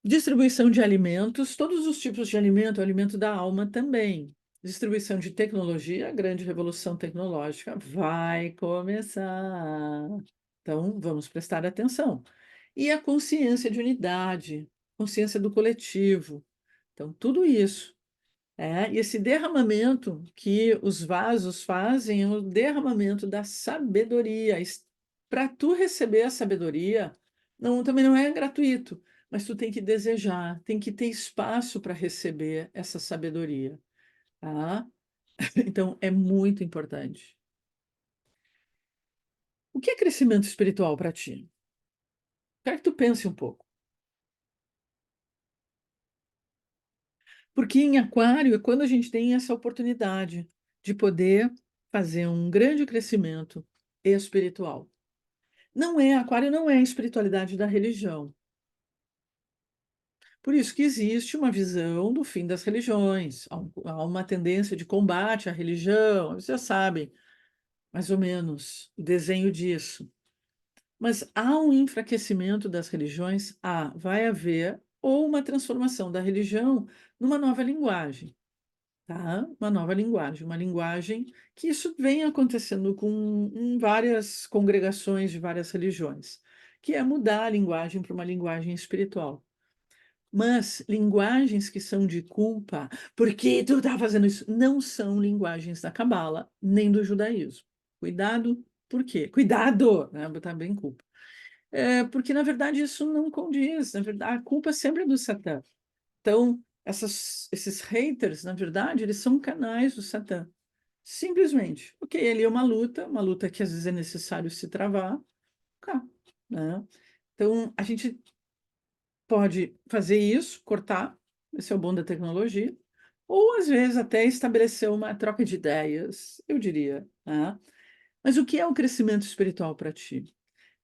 Distribuição de alimentos, todos os tipos de alimento, o alimento da alma também. Distribuição de tecnologia, a grande revolução tecnológica vai começar. Então, vamos prestar atenção. E a consciência de unidade, consciência do coletivo. Então, tudo isso. E esse derramamento que os vasos fazem é o derramamento da sabedoria. Para tu receber a sabedoria, não, também não é gratuito, mas tu tem que desejar, tem que ter espaço para receber essa sabedoria, tá? Então, é muito importante. O que é crescimento espiritual para ti? Quero que tu pense um pouco. Porque em Aquário é quando a gente tem essa oportunidade de poder fazer um grande crescimento espiritual. Aquário não é a espiritualidade da religião. Por isso que existe uma visão do fim das religiões, há uma tendência de combate à religião, vocês já sabem mais ou menos o desenho disso. Mas há um enfraquecimento das religiões? Vai haver ou uma transformação da religião numa nova linguagem, tá? Uma linguagem que isso vem acontecendo em várias congregações de várias religiões, que é mudar a linguagem para uma linguagem espiritual. Mas linguagens que são de culpa, porque tu está fazendo isso, não são linguagens da Cabala, nem do judaísmo. Cuidado, por quê? Cuidado, né? Botar bem culpa. Porque, na verdade, isso não condiz. Na verdade, a culpa sempre é do Satã. Então, esses haters, na verdade, eles são canais do Satã. Simplesmente. Ok, ali é uma luta que às vezes é necessário se travar, cá, né? Então, a gente pode fazer isso, cortar, esse é o bom da tecnologia, ou às vezes até estabelecer uma troca de ideias, eu diria, né? Mas o que é o crescimento espiritual para ti?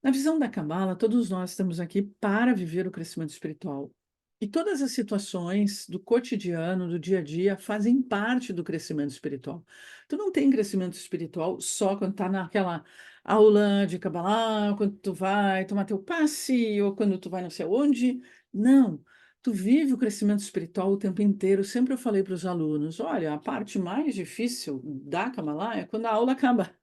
Na visão da Cabala, todos nós estamos aqui para viver o crescimento espiritual. E todas as situações do cotidiano, do dia a dia, fazem parte do crescimento espiritual. Tu não tem crescimento espiritual só quando está naquela aula de Kabbalah, quando tu vai tomar teu passe, ou quando tu vai não sei onde. Não. Tu vive o crescimento espiritual o tempo inteiro. Sempre eu falei para os alunos: olha, a parte mais difícil da Kabbalah é quando a aula acaba,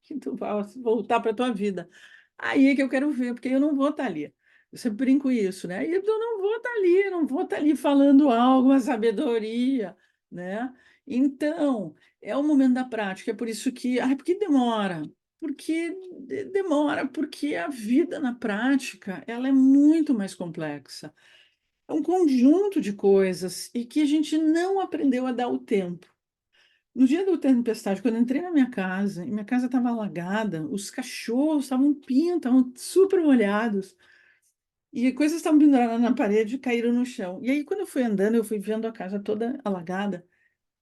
que tu vai voltar para a tua vida. Aí é que eu quero ver, porque eu não vou estar ali. Eu sempre brinco isso, né? E eu não vou estar ali, não vou estar ali falando algo, uma sabedoria, né? Então, é o momento da prática, é por isso que. Por que demora? Porque demora, porque a vida na prática, ela é muito mais complexa. É um conjunto de coisas e que a gente não aprendeu a dar o tempo. No dia da tempestade, quando eu entrei na minha casa, e minha casa estava alagada, os cachorros estavam pindo, estavam super molhados, e coisas estavam penduradas na parede e caíram no chão. E aí, quando eu fui andando, eu fui vendo a casa toda alagada,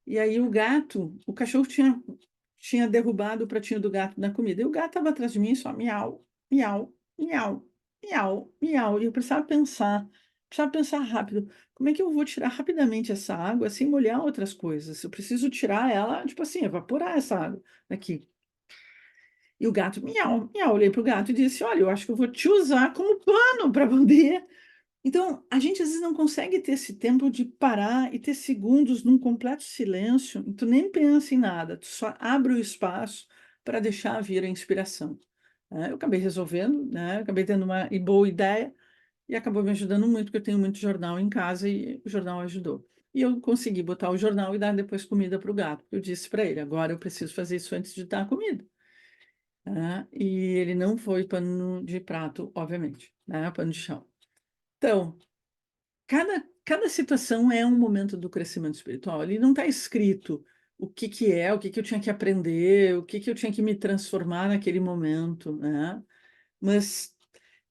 e aí o cachorro tinha derrubado o pratinho do gato na comida, e o gato estava atrás de mim só miau, miau, miau, miau, miau, e eu precisava pensar rápido. Como é que eu vou tirar rapidamente essa água sem molhar outras coisas? Eu preciso tirar ela, tipo assim, evaporar essa água daqui. E o gato, miau, miau. Olhei para o gato e disse: Olha, eu acho que eu vou te usar como pano para poder. Então, a gente às vezes não consegue ter esse tempo de parar e ter segundos num completo silêncio, e tu nem pensa em nada, tu só abre o espaço para deixar vir a inspiração. Eu acabei resolvendo, né? Acabei tendo uma boa ideia, e acabou me ajudando muito, porque eu tenho muito jornal em casa e o jornal ajudou. E eu consegui botar o jornal e dar depois comida para o gato. Eu disse para ele, agora eu preciso fazer isso antes de dar a comida. Né? E ele não foi pano de prato, obviamente, né? Pano de chão. Então, cada situação é um momento do crescimento espiritual. Ali não está escrito o que que é, o que que eu tinha que aprender, o que que eu tinha que me transformar naquele momento, né? Mas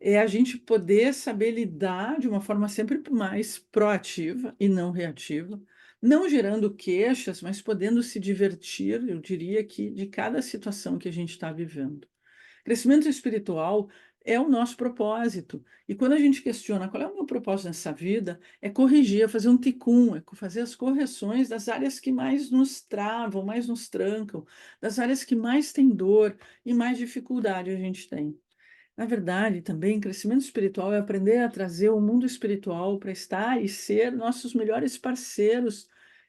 é a gente poder saber lidar de uma forma sempre mais proativa e não reativa, não gerando queixas, mas podendo se divertir, eu diria que de cada situação que a gente está vivendo. Crescimento espiritual é o nosso propósito. E quando a gente questiona qual é o meu propósito nessa vida, é corrigir, é fazer um ticum, é fazer as correções das áreas que mais nos travam, mais nos trancam, das áreas que mais tem dor e mais dificuldade a gente tem. Na verdade, também, crescimento espiritual é aprender a trazer o mundo espiritual para estar e ser nossos melhores parceiros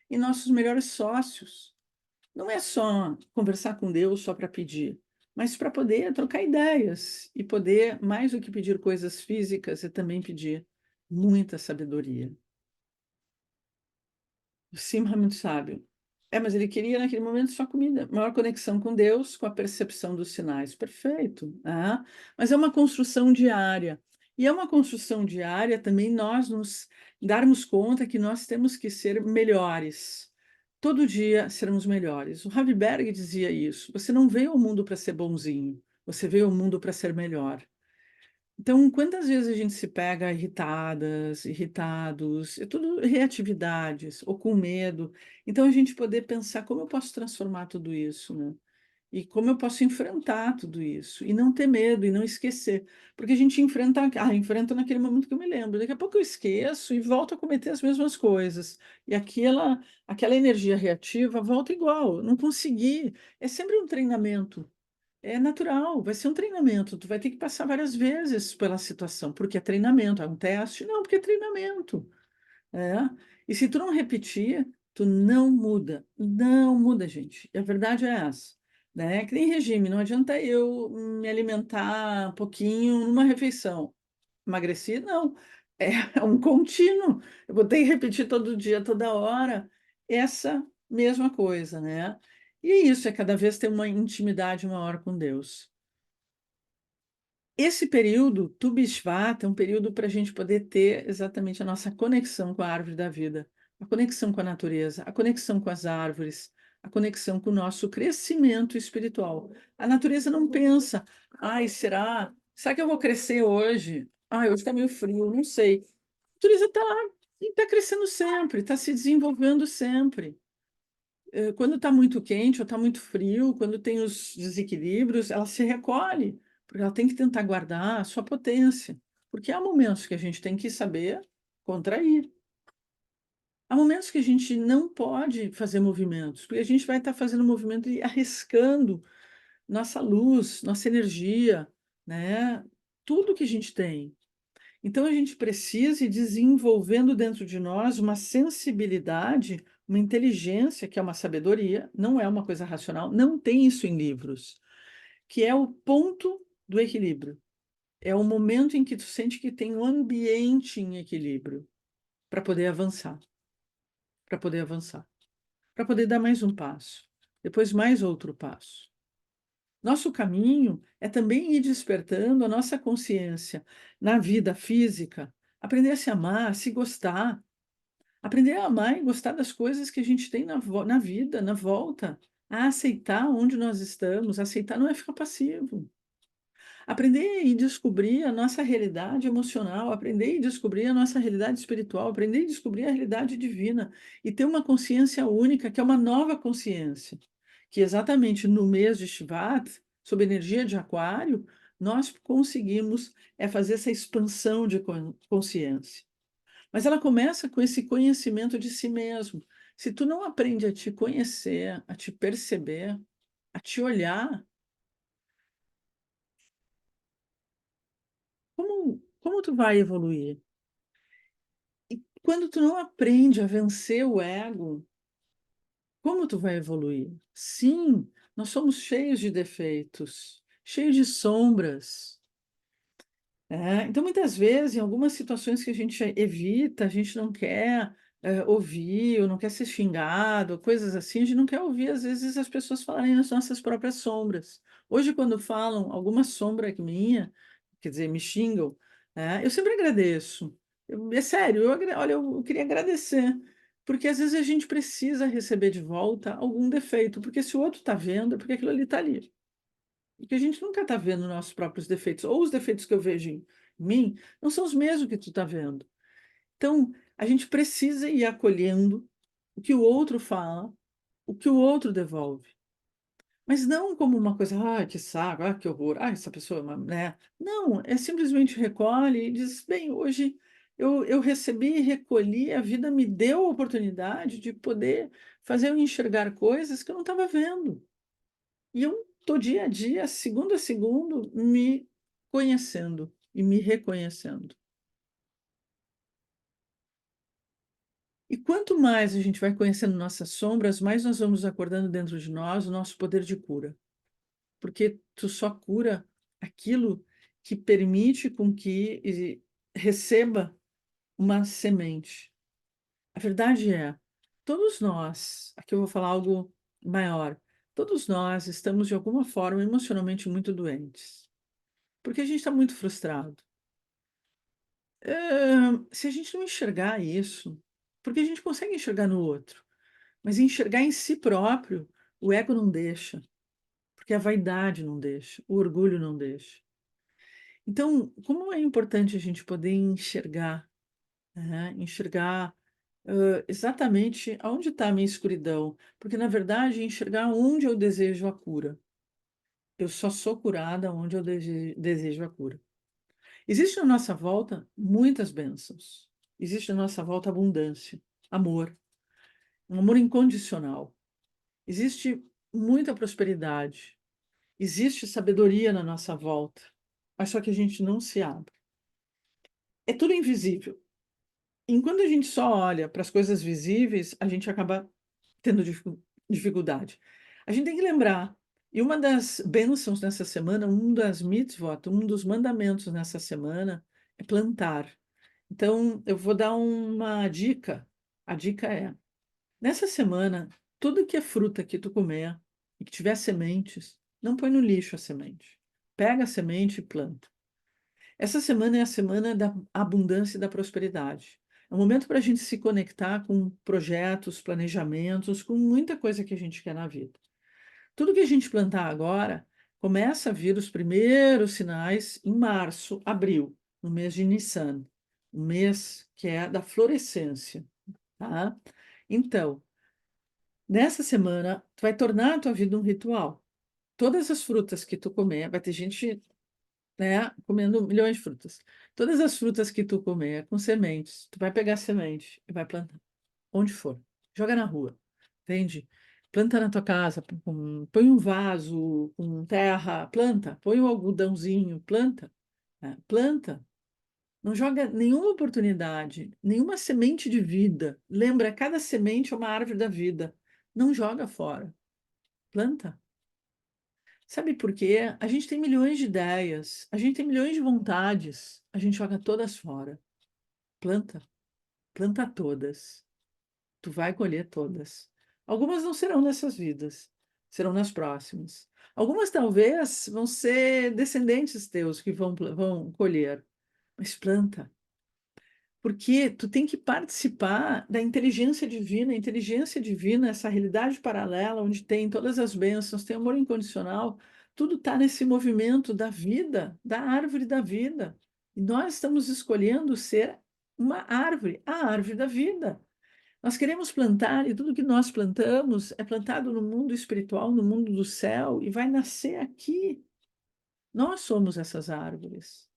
e nossos melhores sócios. Não é só conversar com Deus só para pedir, mas para poder trocar ideias e poder, mais do que pedir coisas físicas, é também pedir muita sabedoria. Simba é muito sábio. É, mas ele queria naquele momento só comida, maior conexão com Deus, com a percepção dos sinais. Perfeito. Ah, mas é uma construção diária. E é uma construção diária também nós nos darmos conta que nós temos que ser melhores. Todo dia sermos melhores. O Ravi Berg dizia isso. Você não veio ao mundo para ser bonzinho, você veio ao mundo para ser melhor. Então, quantas vezes a gente se pega irritadas, irritados, é tudo reatividades, ou com medo. Então, a gente poder pensar como eu posso transformar tudo isso, né? E como eu posso enfrentar tudo isso, e não ter medo, e não esquecer. Porque a gente enfrenta naquele momento que eu me lembro. Daqui a pouco eu esqueço e volto a cometer as mesmas coisas. E aquela energia reativa volta igual. Eu não consegui. É sempre um treinamento. É natural, vai ser um treinamento. Tu vai ter que passar várias vezes pela situação, porque é treinamento, é um teste? Não, porque é treinamento. É. E se tu não repetir, tu não muda. Não muda, gente. E a verdade é essa. Né? Que nem regime, não adianta eu me alimentar um pouquinho numa refeição. Emagreci? Não. É, é um contínuo. Eu vou ter que repetir todo dia, toda hora, essa mesma coisa, né? E é isso, é cada vez ter uma intimidade maior com Deus. Esse período, Tu Bisvata, é um período para a gente poder ter exatamente a nossa conexão com a árvore da vida, a conexão com a natureza, a conexão com as árvores, a conexão com o nosso crescimento espiritual. A natureza não pensa, ai, será? Será que eu vou crescer hoje? Ai, hoje está meio frio, não sei. A natureza está lá e está crescendo sempre, está se desenvolvendo sempre. Quando está muito quente ou está muito frio, quando tem os desequilíbrios, ela se recolhe, porque ela tem que tentar guardar a sua potência. Porque há momentos que a gente tem que saber contrair. Há momentos que a gente não pode fazer movimentos, porque a gente vai estar fazendo movimento e arriscando nossa luz, nossa energia, né? Tudo que a gente tem. Então, a gente precisa ir desenvolvendo dentro de nós uma sensibilidade, uma inteligência, que é uma sabedoria, não é uma coisa racional, não tem isso em livros, que é o ponto do equilíbrio. É o momento em que tu sente que tem um ambiente em equilíbrio para poder avançar, para poder avançar, para poder dar mais um passo, depois mais outro passo. Nosso caminho é também ir despertando a nossa consciência na vida física, aprender a se amar, a se gostar, aprender a amar e gostar das coisas que a gente tem na vida, na volta, a aceitar onde nós estamos. Aceitar não é ficar passivo. Aprender e descobrir a nossa realidade emocional, aprender e descobrir a nossa realidade espiritual, aprender e descobrir a realidade divina e ter uma consciência única, que é uma nova consciência, que exatamente no mês de Shvat, sob energia de Aquário, nós conseguimos fazer essa expansão de consciência. Mas ela começa com esse conhecimento de si mesmo. Se tu não aprende a te conhecer, a te perceber, a te olhar, como tu vai evoluir? E quando tu não aprende a vencer o ego, como tu vai evoluir? Sim, nós somos cheios de defeitos, cheios de sombras. né? Então, muitas vezes, em algumas situações que a gente evita, a gente não quer ouvir, ou não quer ser xingado, ou coisas assim, a gente não quer ouvir, às vezes, as pessoas falarem as nossas próprias sombras. Hoje, quando falam alguma sombra que minha, quer dizer, me xingam, eu sempre agradeço. É sério, olha, eu queria agradecer, porque às vezes a gente precisa receber de volta algum defeito, porque se o outro está vendo, é porque aquilo ali está ali. Porque a gente nunca está vendo nossos próprios defeitos, ou os defeitos que eu vejo em mim não são os mesmos que tu está vendo. Então, a gente precisa ir acolhendo o que o outro fala, o que o outro devolve. Mas não como uma coisa, que saco, que horror, essa pessoa, né? Não, é simplesmente recolhe e diz, bem, hoje eu recebi e recolhi, a vida me deu a oportunidade de poder fazer eu enxergar coisas que eu não estava vendo. E eu estou dia a dia, segundo a segundo, me conhecendo e me reconhecendo. E quanto mais a gente vai conhecendo nossas sombras, mais nós vamos acordando dentro de nós o nosso poder de cura. Porque tu só cura aquilo que permite com que receba uma semente. A verdade é, todos nós, aqui eu vou falar algo maior, todos nós estamos de alguma forma emocionalmente muito doentes, porque a gente está muito frustrado. Se a gente não enxergar isso, porque a gente consegue enxergar no outro, mas enxergar em si próprio, o ego não deixa, porque a vaidade não deixa, o orgulho não deixa. Então, como é importante a gente poder enxergar, né? Enxergar exatamente aonde está a minha escuridão, porque na verdade enxergar onde eu desejo a cura. Eu só sou curada onde eu desejo a cura. Existe na nossa volta muitas bênçãos. Existe na nossa volta abundância, amor, um amor incondicional. Existe muita prosperidade. Existe sabedoria na nossa volta. Mas só que a gente não se abre. É tudo invisível. Enquanto a gente só olha para as coisas visíveis, a gente acaba tendo dificuldade. A gente tem que lembrar, e uma das bênçãos nessa semana, um das mitzvot, um dos mandamentos nessa semana é plantar. Então, eu vou dar uma dica. A dica é: nessa semana, tudo que é fruta que tu comer e que tiver sementes, não põe no lixo a semente. Pega a semente e planta. Essa semana é a semana da abundância e da prosperidade. É um momento para a gente se conectar com projetos, planejamentos, com muita coisa que a gente quer na vida. Tudo que a gente plantar agora começa a vir os primeiros sinais em março, abril, no mês de Nissan, um mês que é da florescência, tá? Então, nessa semana, tu vai tornar a tua vida um ritual. Todas as frutas que tu comer, vai ter gente, né, comendo milhões de frutas. Todas as frutas que tu comer com sementes, tu vai pegar semente e vai plantar, onde for. Joga na rua, entende? Planta na tua casa, põe um vaso com terra, planta, põe um algodãozinho, planta, né? Planta. Não joga nenhuma oportunidade, nenhuma semente de vida. Lembra, cada semente é uma árvore da vida. Não joga fora. Planta. Sabe por quê? A gente tem milhões de ideias, a gente tem milhões de vontades, a gente joga todas fora. Planta, planta todas. Tu vai colher todas. Algumas não serão nessas vidas, serão nas próximas. Algumas talvez vão ser descendentes teus que vão colher, mas planta. Porque tu tem que participar da inteligência divina. A inteligência divina, essa realidade paralela, onde tem todas as bênçãos, tem amor incondicional, tudo está nesse movimento da vida, da árvore da vida. E nós estamos escolhendo ser uma árvore, a árvore da vida. Nós queremos plantar, e tudo que nós plantamos é plantado no mundo espiritual, no mundo do céu, e vai nascer aqui. Nós somos essas árvores.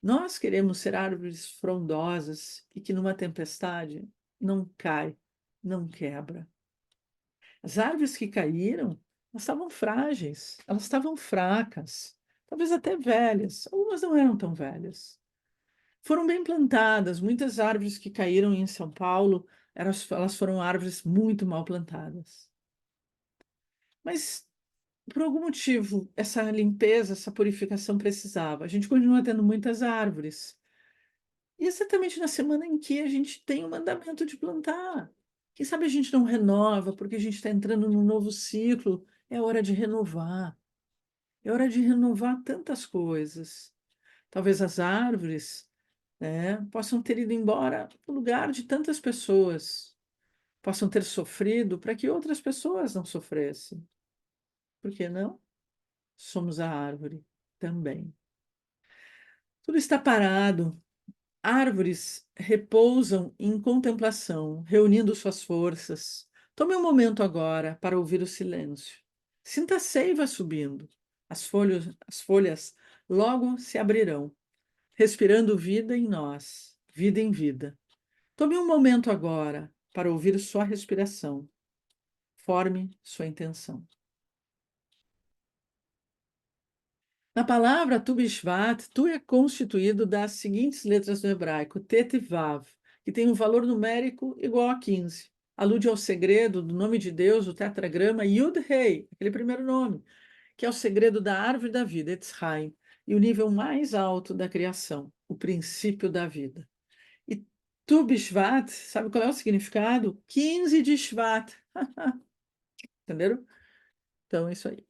Nós queremos ser árvores frondosas e que numa tempestade não cai, não quebra. As árvores que caíram, elas estavam frágeis, elas estavam fracas, talvez até velhas. Algumas não eram tão velhas. Foram bem plantadas. Muitas árvores que caíram em São Paulo, elas foram árvores muito mal plantadas. Mas por algum motivo, essa limpeza, essa purificação precisava. A gente continua tendo muitas árvores. E exatamente na semana em que a gente tem o mandamento de plantar. Quem sabe a gente não renova, porque a gente está entrando num novo ciclo. É hora de renovar. É hora de renovar tantas coisas. Talvez as árvores, né, possam ter ido embora no lugar de tantas pessoas, possam ter sofrido para que outras pessoas não sofressem. Por que não? Somos a árvore também. Tudo está parado. Árvores repousam em contemplação, reunindo suas forças. Tome um momento agora para ouvir o silêncio. Sinta a seiva subindo. As folhas logo se abrirão, respirando vida em nós, vida em vida. Tome um momento agora para ouvir sua respiração. Forme sua intenção. Na palavra Tu Bishvat, Tu é constituído das seguintes letras do hebraico, Tet e Vav, que tem um valor numérico igual a 15. Alude ao segredo do nome de Deus, o tetragrama Yud-Hei, aquele primeiro nome, que é o segredo da árvore da vida, Etz Chaim, e o nível mais alto da criação, o princípio da vida. E Tu Bishvat, sabe qual é o significado? 15 de Shvat. Entenderam? Então, é isso aí.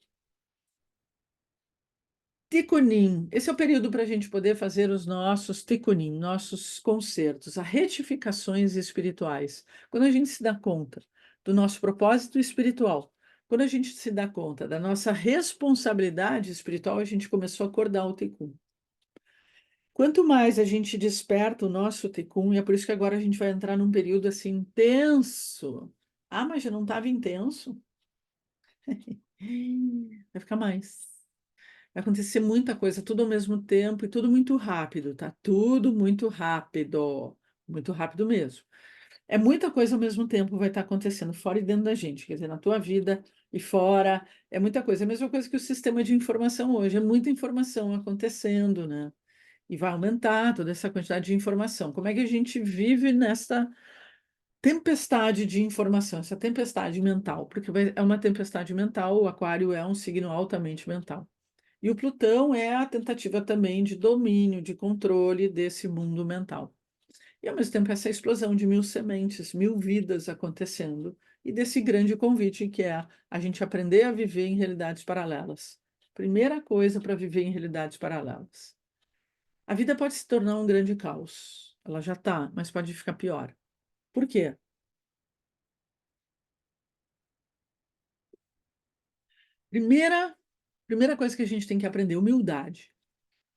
Tikkunim, esse é o período para a gente poder fazer os nossos tikkunim, nossos concertos, as retificações espirituais. Quando a gente se dá conta do nosso propósito espiritual, quando a gente se dá conta da nossa responsabilidade espiritual, a gente começou a acordar o tikkun. Quanto mais a gente desperta o nosso tikkun, e é por isso que agora a gente vai entrar num período assim intenso. Ah, mas já não estava intenso? Vai ficar mais. Vai acontecer muita coisa, tudo ao mesmo tempo e tudo muito rápido, tá? Tudo muito rápido mesmo. É muita coisa ao mesmo tempo vai estar acontecendo fora e dentro da gente, quer dizer, na tua vida e fora, é muita coisa. É a mesma coisa que o sistema de informação hoje, é muita informação acontecendo, né? E vai aumentar toda essa quantidade de informação. Como é que a gente vive nessa tempestade de informação, essa tempestade mental? Porque é uma tempestade mental, o aquário é um signo altamente mental. E o Plutão é a tentativa também de domínio, de controle desse mundo mental. E, ao mesmo tempo, essa explosão de mil sementes, mil vidas acontecendo, e desse grande convite que é a gente aprender a viver em realidades paralelas. Primeira coisa para viver em realidades paralelas. A vida pode se tornar um grande caos. Ela já está, mas pode ficar pior. Por quê? Primeira, primeira coisa que a gente tem que aprender, humildade.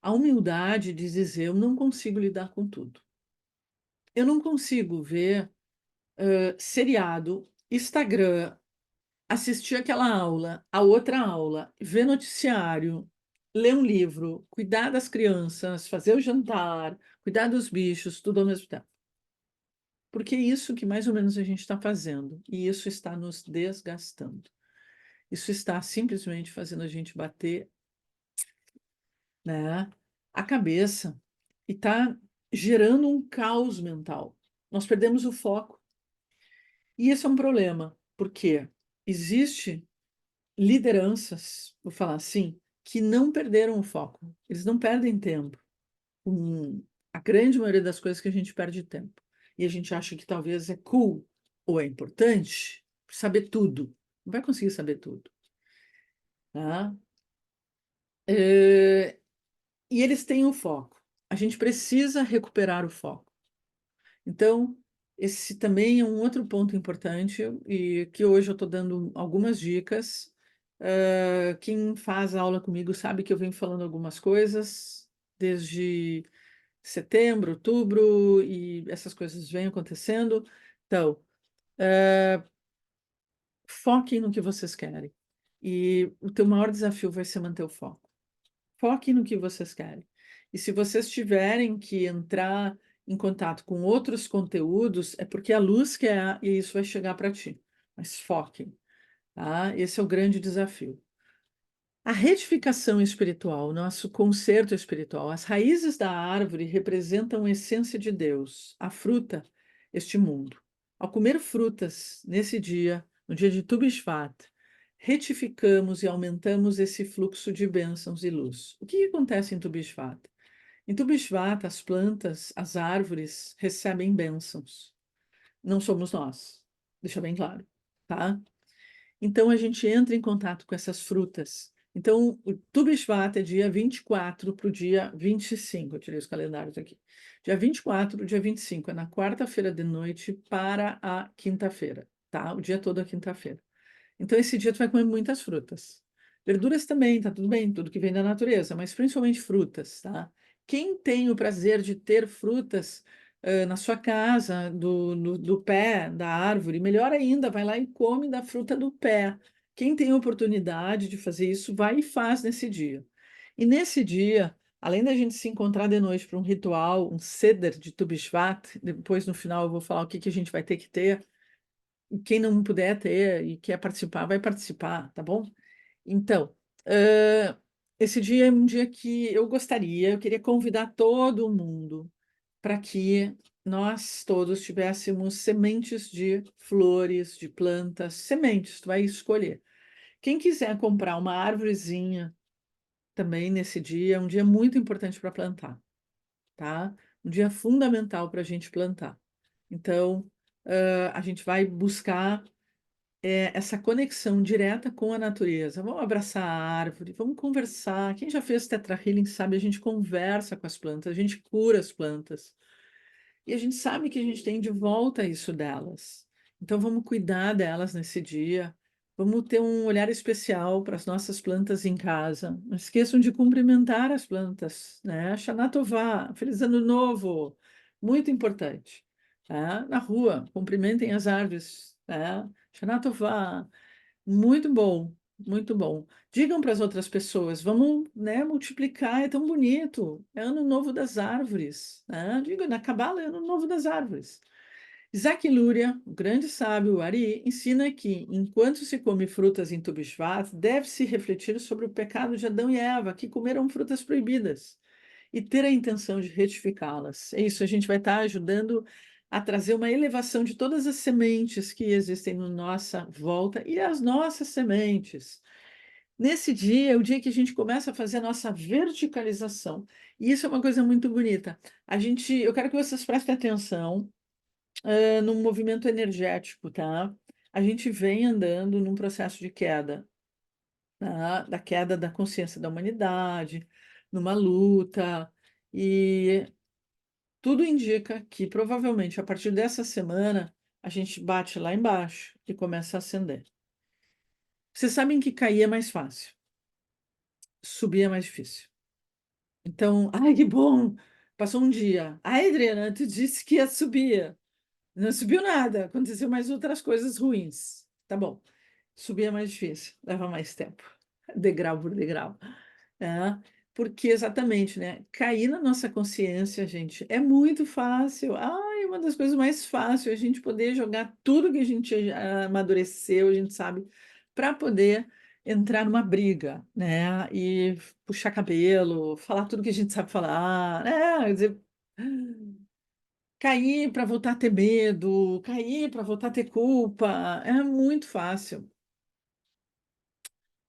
A humildade diz dizer, eu não consigo lidar com tudo. Eu não consigo ver seriado, Instagram, assistir aquela aula, a outra aula, ver noticiário, ler um livro, cuidar das crianças, fazer o jantar, cuidar dos bichos, tudo ao mesmo tempo. Porque é isso que mais ou menos a gente está fazendo, e isso está nos desgastando. Isso está simplesmente fazendo a gente bater, né, a cabeça e está gerando um caos mental. Nós perdemos o foco. E esse é um problema, porque existe lideranças, vou falar assim, que não perderam o foco. Eles não perdem tempo. A grande maioria das coisas que a gente perde tempo. E a gente acha que talvez é cool ou é importante saber tudo. Não vai conseguir saber tudo. Tá? E eles têm o foco. A gente precisa recuperar o foco. Então, esse também é um outro ponto importante e que hoje eu estou dando algumas dicas. Quem faz aula comigo sabe que eu venho falando algumas coisas desde setembro, outubro, e essas coisas vêm acontecendo. Então, foquem no que vocês querem. E o teu maior desafio vai ser manter o foco. Foquem no que vocês querem. E se vocês tiverem que entrar em contato com outros conteúdos, é porque a luz quer e isso vai chegar para ti. Mas foquem, tá? Esse é o grande desafio. A retificação espiritual, o nosso concerto espiritual, as raízes da árvore representam a essência de Deus, a fruta, este mundo. Ao comer frutas nesse dia, no dia de Tu B'Shvat, retificamos e aumentamos esse fluxo de bênçãos e luz. O que que acontece em Tu Bisvata? Em Tu Bisvata, as plantas, as árvores recebem bênçãos. Não somos nós, deixa bem claro, tá? Então a gente entra em contato com essas frutas. Então, o Tu Bisvata é dia 24 para o dia 25. Eu tirei os calendários aqui. Dia 24, dia 25, é na quarta-feira de noite para a quinta-feira, tá? O dia todo é quinta-feira. Então, esse dia tu vai comer muitas frutas. Verduras também, tá tudo bem, tudo que vem da natureza, mas principalmente frutas, tá? Quem tem o prazer de ter frutas na sua casa, do pé da árvore, melhor ainda, vai lá e come da fruta do pé. Quem tem a oportunidade de fazer isso, vai e faz nesse dia. E nesse dia, além da gente se encontrar de noite para um ritual, um seder de Tu B'Shvat, depois no final eu vou falar o que que a gente vai ter que ter, quem não puder ter e quer participar, vai participar, tá bom? Então, esse dia é um dia que eu queria convidar todo mundo para que nós todos tivéssemos sementes de flores, de plantas, sementes, tu vai escolher. Quem quiser comprar uma árvorezinha também nesse dia, é um dia muito importante para plantar, tá? Um dia fundamental para a gente plantar. Então, a gente vai buscar essa conexão direta com a natureza. Vamos abraçar a árvore, vamos conversar. Quem já fez Tetra Healing sabe, a gente conversa com as plantas, a gente cura as plantas. E a gente sabe que a gente tem de volta isso delas. Então vamos cuidar delas nesse dia. Vamos ter um olhar especial para as nossas plantas em casa. Não esqueçam de cumprimentar as plantas, né? Shana Tová, Feliz Ano Novo, muito importante. Tá? Na rua, cumprimentem as árvores. Tá? Shana Tová, muito bom, muito bom. Digam para as outras pessoas, vamos, né, multiplicar, é tão bonito. É Ano Novo das Árvores, né? Diga, na Cabala é Ano Novo das Árvores. Isaac Luria, o grande sábio o Ari, ensina que, enquanto se come frutas em Tu B'Shvat, deve-se refletir sobre o pecado de Adão e Eva, que comeram frutas proibidas, e ter a intenção de retificá-las. É isso, a gente vai estar ajudando a trazer uma elevação de todas as sementes que existem na nossa volta e as nossas sementes. Nesse dia é o dia que a gente começa a fazer a nossa verticalização. E isso é uma coisa muito bonita. Eu quero que vocês prestem atenção no movimento energético, tá? A gente vem andando num processo de queda, tá? Da queda da consciência da humanidade, numa luta, e tudo indica que provavelmente a partir dessa semana a gente bate lá embaixo e começa a ascender. Vocês sabem que cair é mais fácil, subir é mais difícil. Então, ai, que bom! Passou um dia. Ai, Adriana, tu disse que ia subir. Não subiu nada, aconteceu mais outras coisas ruins. Tá bom. Subir é mais difícil, leva mais tempo, degrau por degrau. É, porque exatamente, né? Cair na nossa consciência, gente, é muito fácil. Ai, uma das coisas mais fáceis é a gente poder jogar tudo que a gente amadureceu, a gente sabe, para poder entrar numa briga, né? E puxar cabelo, falar tudo que a gente sabe falar, né? Quer dizer, cair para voltar a ter medo, cair para voltar a ter culpa, é muito fácil.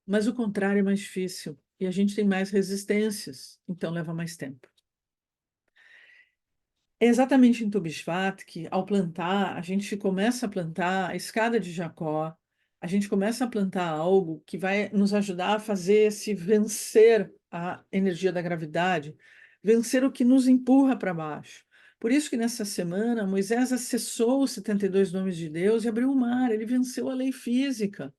Mas o contrário é mais difícil e a gente tem mais resistências, então leva mais tempo. É exatamente em Tu B'Shvat que, ao plantar, a gente começa a plantar a escada de Jacó, a gente começa a plantar algo que vai nos ajudar a fazer esse vencer a energia da gravidade, vencer o que nos empurra para baixo. Por isso que nessa semana Moisés acessou os 72 nomes de Deus e abriu o mar, ele venceu a lei física.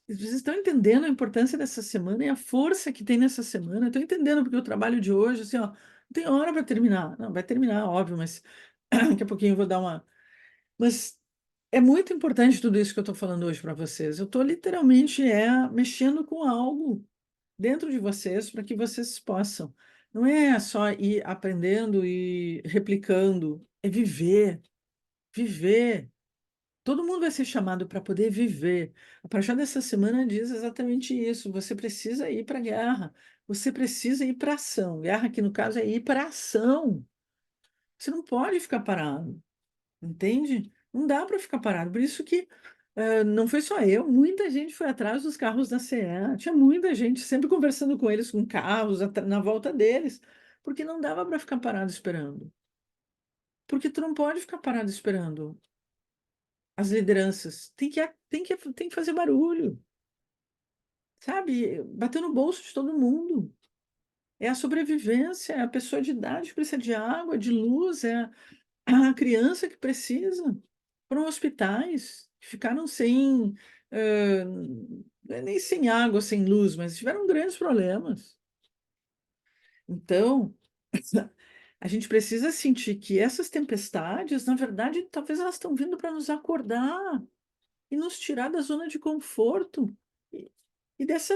Vocês estão entendendo a importância dessa semana e a força que tem nessa semana? Estou entendendo porque o trabalho de hoje, assim, ó, não tem hora para terminar. Não, vai terminar, óbvio, mas daqui a pouquinho eu vou dar uma. Mas é muito importante tudo isso que eu estou falando hoje para vocês. Eu estou literalmente mexendo com algo dentro de vocês para que vocês possam. Não é só ir aprendendo e replicando, é viver, viver. Todo mundo vai ser chamado para poder viver. A partir dessa semana diz exatamente isso. Você precisa ir para a guerra. Você precisa ir para a ação. Guerra, que no caso é ir para a ação. Você não pode ficar parado, entende? Não dá para ficar parado. Por isso que Não foi só eu, muita gente foi atrás dos carros da CE, tinha muita gente sempre conversando com eles, com carros, na volta deles, porque não dava para ficar parado esperando. Porque tu não pode ficar parado esperando as lideranças, tem que fazer barulho, sabe? Bater no bolso de todo mundo. É a sobrevivência, é a pessoa de idade que precisa de água, de luz, é a criança que precisa. Foram hospitais que ficaram sem, não é nem sem água, sem luz, mas tiveram grandes problemas. Então, a gente precisa sentir que essas tempestades, na verdade, talvez elas estão vindo para nos acordar e nos tirar da zona de conforto e dessa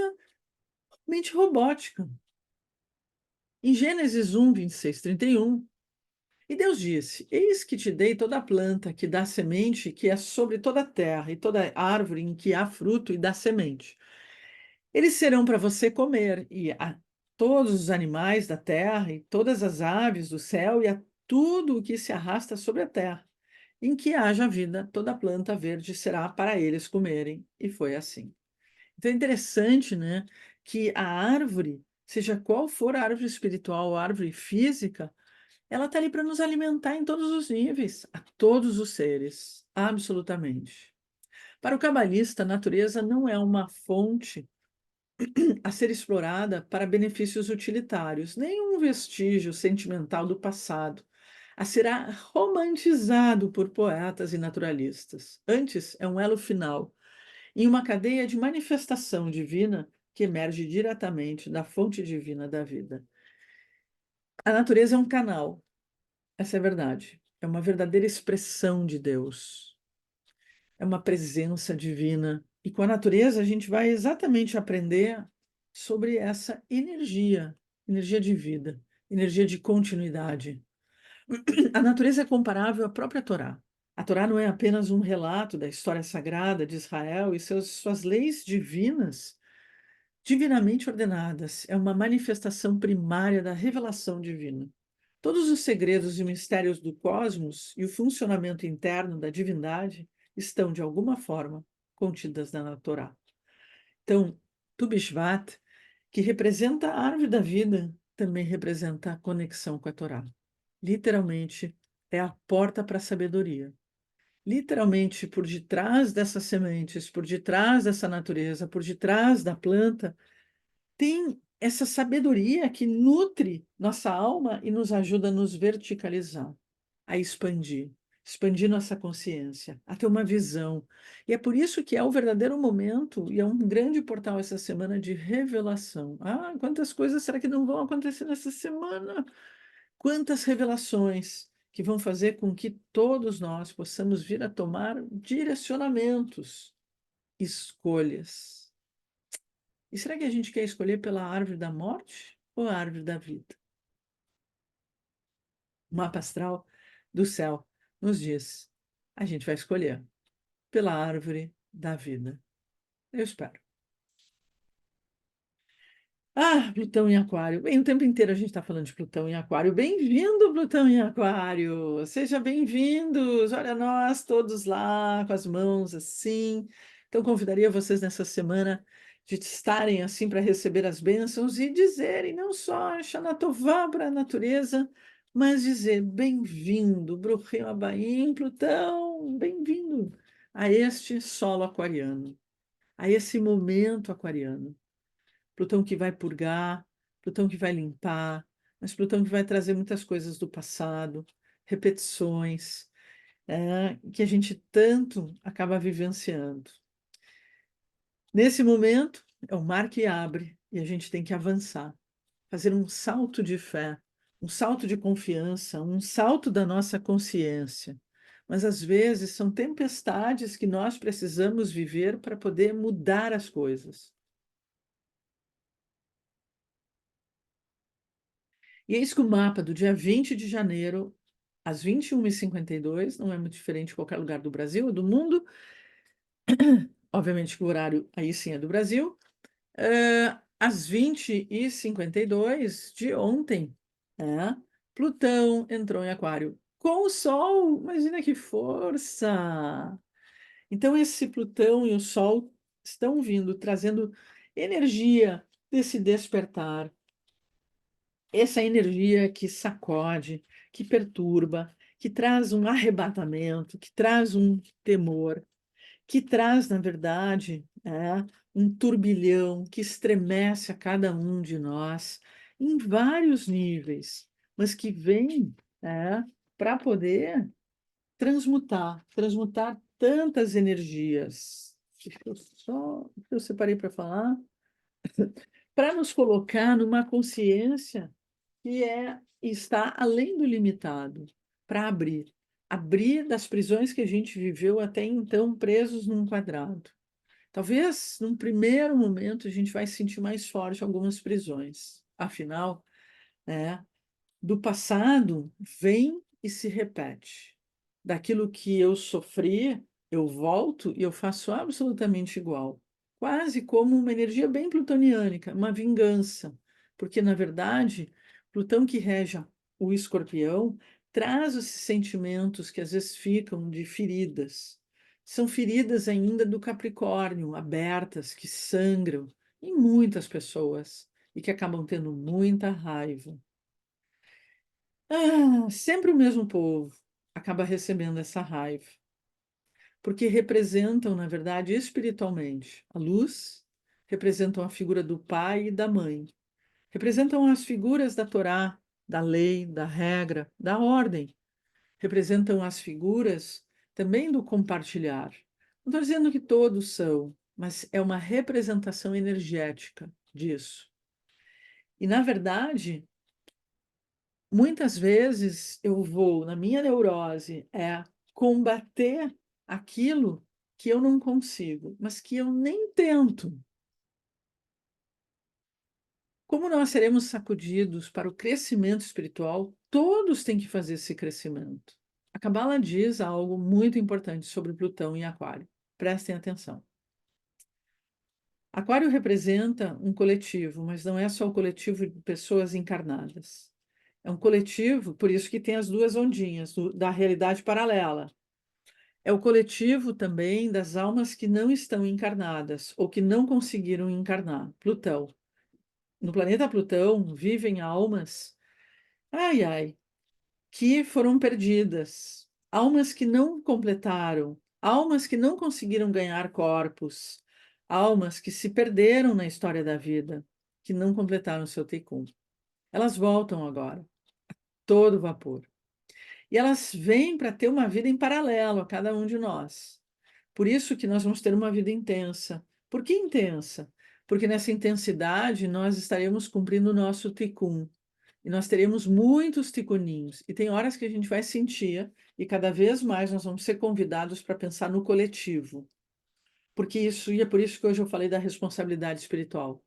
mente robótica. Em Gênesis 1, 26, 31, e Deus disse: Eis que te dei toda a planta que dá semente, que é sobre toda a terra, e toda árvore em que há fruto e dá semente. Eles serão para você comer, e a todos os animais da terra, e todas as aves do céu, e a tudo o que se arrasta sobre a terra. Em que haja vida, toda planta verde será para eles comerem. E foi assim. Então é interessante, né, que a árvore, seja qual for a árvore espiritual ou a árvore física, ela está ali para nos alimentar em todos os níveis, a todos os seres, absolutamente. Para o cabalista, a natureza não é uma fonte a ser explorada para benefícios utilitários, nem um vestígio sentimental do passado, a ser romantizado por poetas e naturalistas. Antes, é um elo final em uma cadeia de manifestação divina que emerge diretamente da fonte divina da vida. A natureza é um canal, essa é a verdade. É uma verdadeira expressão de Deus. É uma presença divina. E com a natureza a gente vai exatamente aprender sobre essa energia, energia de vida, energia de continuidade. A natureza é comparável à própria Torá. A Torá não é apenas um relato da história sagrada de Israel e suas leis divinas, divinamente ordenadas. É uma manifestação primária da revelação divina. Todos os segredos e mistérios do cosmos e o funcionamento interno da divindade estão, de alguma forma, contidas na Torá. Então, Tu Bishvat, que representa a árvore da vida, também representa a conexão com a Torá. Literalmente, é a porta para a sabedoria. Literalmente, por detrás dessas sementes, por detrás dessa natureza, por detrás da planta, tem essa sabedoria que nutre nossa alma e nos ajuda a nos verticalizar, a expandir nossa consciência, a ter uma visão. E é por isso que é o verdadeiro momento e é um grande portal essa semana de revelação. Ah, quantas coisas será que não vão acontecer nessa semana? Quantas revelações que vão fazer com que todos nós possamos vir a tomar direcionamentos, escolhas. E será que a gente quer escolher pela árvore da morte ou a árvore da vida? O mapa astral do céu nos diz: a gente vai escolher pela árvore da vida. Eu espero. Ah, Plutão em Aquário. Bem, o tempo inteiro a gente está falando de Plutão em Aquário. Bem-vindo, Plutão em Aquário. Seja bem-vindos. Olha nós todos lá com as mãos assim. Então, convidaria vocês nessa semana de estarem assim para receber as bênçãos e dizerem não só Shana Tová para a natureza, mas dizer bem-vindo, Bruchim Abaim, Plutão, bem-vindo a este solo aquariano, a esse momento aquariano. Plutão que vai purgar, Plutão que vai limpar, mas Plutão que vai trazer muitas coisas do passado, repetições, que a gente tanto acaba vivenciando. Nesse momento, é o mar que abre e a gente tem que avançar, fazer um salto de fé, um salto de confiança, um salto da nossa consciência. Mas às vezes são tempestades que nós precisamos viver para poder mudar as coisas. E eis que o mapa do dia 20 de janeiro, às 21h52, não é muito diferente de qualquer lugar do Brasil ou do mundo, obviamente que o horário aí sim é do Brasil, às 20h52 de ontem, né, Plutão entrou em Aquário com o Sol, imagina que força! Então, esse Plutão e o Sol estão vindo, trazendo energia desse despertar, essa energia que sacode, que perturba, que traz um arrebatamento, que traz um temor, que traz, na verdade, um turbilhão que estremece a cada um de nós em vários níveis, mas que vem para poder transmutar tantas energias. Deixa eu só, eu separei para falar, para nos colocar numa consciência que está além do limitado, para abrir das prisões que a gente viveu até então presos num quadrado. Talvez, num primeiro momento, a gente vai sentir mais forte algumas prisões. Afinal, né, do passado vem e se repete. Daquilo que eu sofri, eu volto e eu faço absolutamente igual. Quase como uma energia bem plutoniânica, uma vingança. Porque, na verdade, Plutão que rege o escorpião traz esses sentimentos que às vezes ficam de feridas. São feridas ainda do Capricórnio, abertas, que sangram em muitas pessoas e que acabam tendo muita raiva. Sempre o mesmo povo acaba recebendo essa raiva, porque representam, na verdade, espiritualmente, a luz, representam a figura do pai e da mãe, representam as figuras da Torá, da lei, da regra, da ordem, representam as figuras também do compartilhar. Não estou dizendo que todos são, mas é uma representação energética disso. E, na verdade, muitas vezes eu vou, na minha neurose, combater aquilo que eu não consigo, mas que eu nem tento. Como nós seremos sacudidos para o crescimento espiritual, todos têm que fazer esse crescimento. A Cabala diz algo muito importante sobre Plutão em Aquário. Prestem atenção. Aquário representa um coletivo, mas não é só o coletivo de pessoas encarnadas. É um coletivo, por isso que tem as duas ondinhas da realidade paralela. É o coletivo também das almas que não estão encarnadas ou que não conseguiram encarnar. Plutão. No planeta Plutão vivem almas, ai, ai, que foram perdidas, almas que não completaram, almas que não conseguiram ganhar corpos, almas que se perderam na história da vida, que não completaram seu Tikkun. Elas voltam agora, todo vapor. E elas vêm para ter uma vida em paralelo a cada um de nós. Por isso que nós vamos ter uma vida intensa. Por que intensa? Porque nessa intensidade nós estaremos cumprindo o nosso tikkun. E nós teremos muitos tikkuninhos. E tem horas que a gente vai sentir, e cada vez mais nós vamos ser convidados para pensar no coletivo. Porque isso, e é por isso que hoje eu falei da responsabilidade espiritual.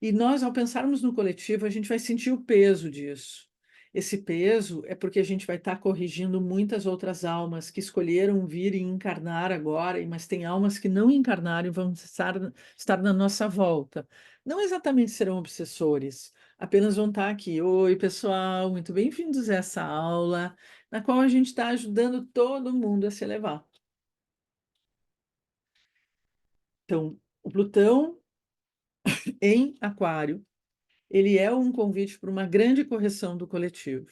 E nós, ao pensarmos no coletivo, a gente vai sentir o peso disso. Esse peso é porque a gente vai estar corrigindo muitas outras almas que escolheram vir e encarnar agora, mas tem almas que não encarnaram e vão estar na nossa volta. Não exatamente serão obsessores, apenas vão estar aqui. Oi, pessoal, muito bem-vindos a essa aula, na qual a gente está ajudando todo mundo a se elevar. Então, o Plutão em Aquário ele é um convite para uma grande correção do coletivo.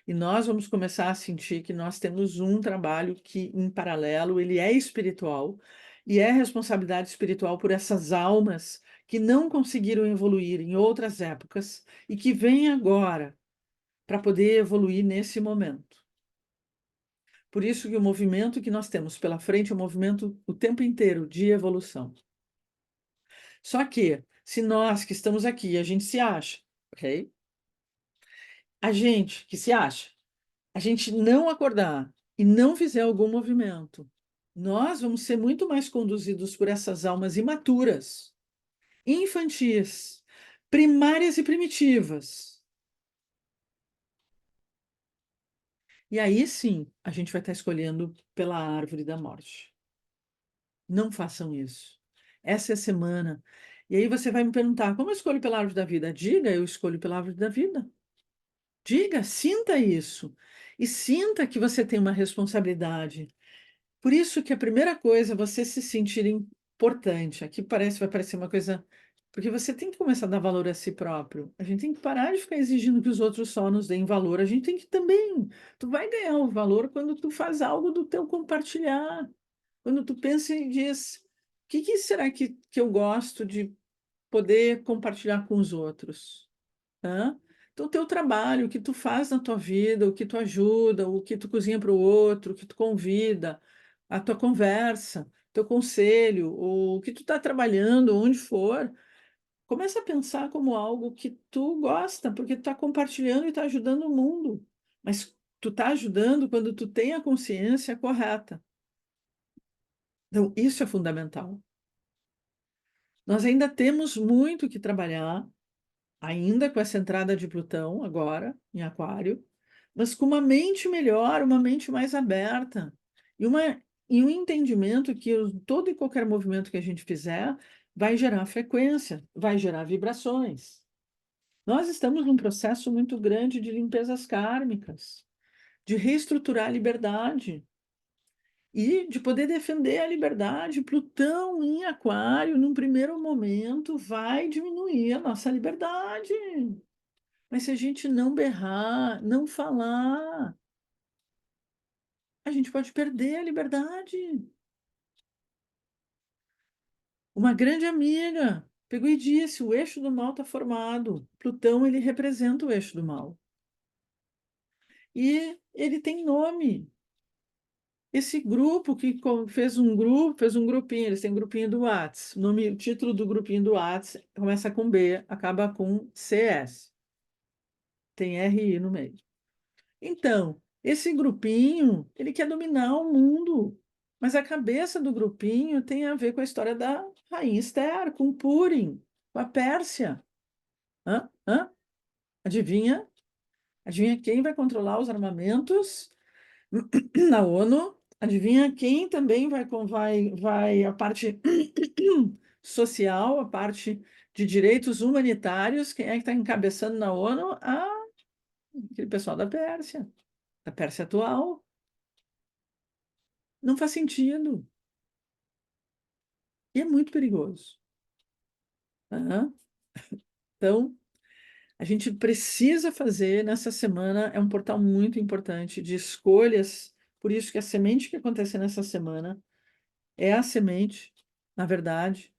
E nós vamos começar a sentir que nós temos um trabalho que, em paralelo, ele é espiritual e é responsabilidade espiritual por essas almas que não conseguiram evoluir em outras épocas e que vêm agora para poder evoluir nesse momento. Por isso que o movimento que nós temos pela frente é um movimento o tempo inteiro de evolução. Só que, se nós que estamos aqui, a gente se acha, ok? A gente que se acha, a gente não acordar e não fizer algum movimento, nós vamos ser muito mais conduzidos por essas almas imaturas, infantis, primárias e primitivas. E aí sim, a gente vai estar escolhendo pela árvore da morte. Não façam isso. Essa é a semana. E aí você vai me perguntar, como eu escolho pela árvore da vida? Diga, eu escolho pela árvore da vida. Diga, sinta isso. E sinta que você tem uma responsabilidade. Por isso que a primeira coisa é você se sentir importante. Aqui vai parecer uma coisa. Porque você tem que começar a dar valor a si próprio. A gente tem que parar de ficar exigindo que os outros só nos deem valor. A gente tem que também. Tu vai ganhar o valor quando tu faz algo do teu compartilhar. Quando tu pensa e diz: o que será que eu gosto de poder compartilhar com os outros? Tá? Então, o teu trabalho, o que tu faz na tua vida, o que tu ajuda, o que tu cozinha para o outro, o que tu convida, a tua conversa, teu conselho, o que tu está trabalhando, onde for, começa a pensar como algo que tu gosta, porque tu está compartilhando e está ajudando o mundo. Mas tu está ajudando quando tu tem a consciência correta. Então, isso é fundamental. Nós ainda temos muito que trabalhar, ainda com essa entrada de Plutão agora, em Aquário, mas com uma mente melhor, uma mente mais aberta e, e um entendimento que todo e qualquer movimento que a gente fizer vai gerar frequência, vai gerar vibrações. Nós estamos num processo muito grande de limpezas kármicas, de reestruturar a liberdade e de poder defender a liberdade. Plutão em Aquário, num primeiro momento, vai diminuir a nossa liberdade. Mas se a gente não berrar, não falar, a gente pode perder a liberdade. Uma grande amiga pegou e disse: o eixo do mal está formado. Plutão, ele representa o eixo do mal. E ele tem nome. Esse grupo que fez um grupinho, eles têm um grupinho do Whats. O título do grupinho do Whats começa com B, acaba com CS. Tem RI no meio. Então, esse grupinho, ele quer dominar o mundo, mas a cabeça do grupinho tem a ver com a história da rainha Esther, com Purim, com a Pérsia. Hã? Hã? Adivinha? Adivinha quem vai controlar os armamentos na ONU? Adivinha quem também vai a parte social, a parte de direitos humanitários? Quem é que está encabeçando na ONU? Ah, aquele pessoal da Pérsia atual. Não faz sentido. E é muito perigoso. Tá? Então, a gente precisa fazer nessa semana, é um portal muito importante de escolhas, por isso que a semente que acontecer nessa semana é a semente, na verdade,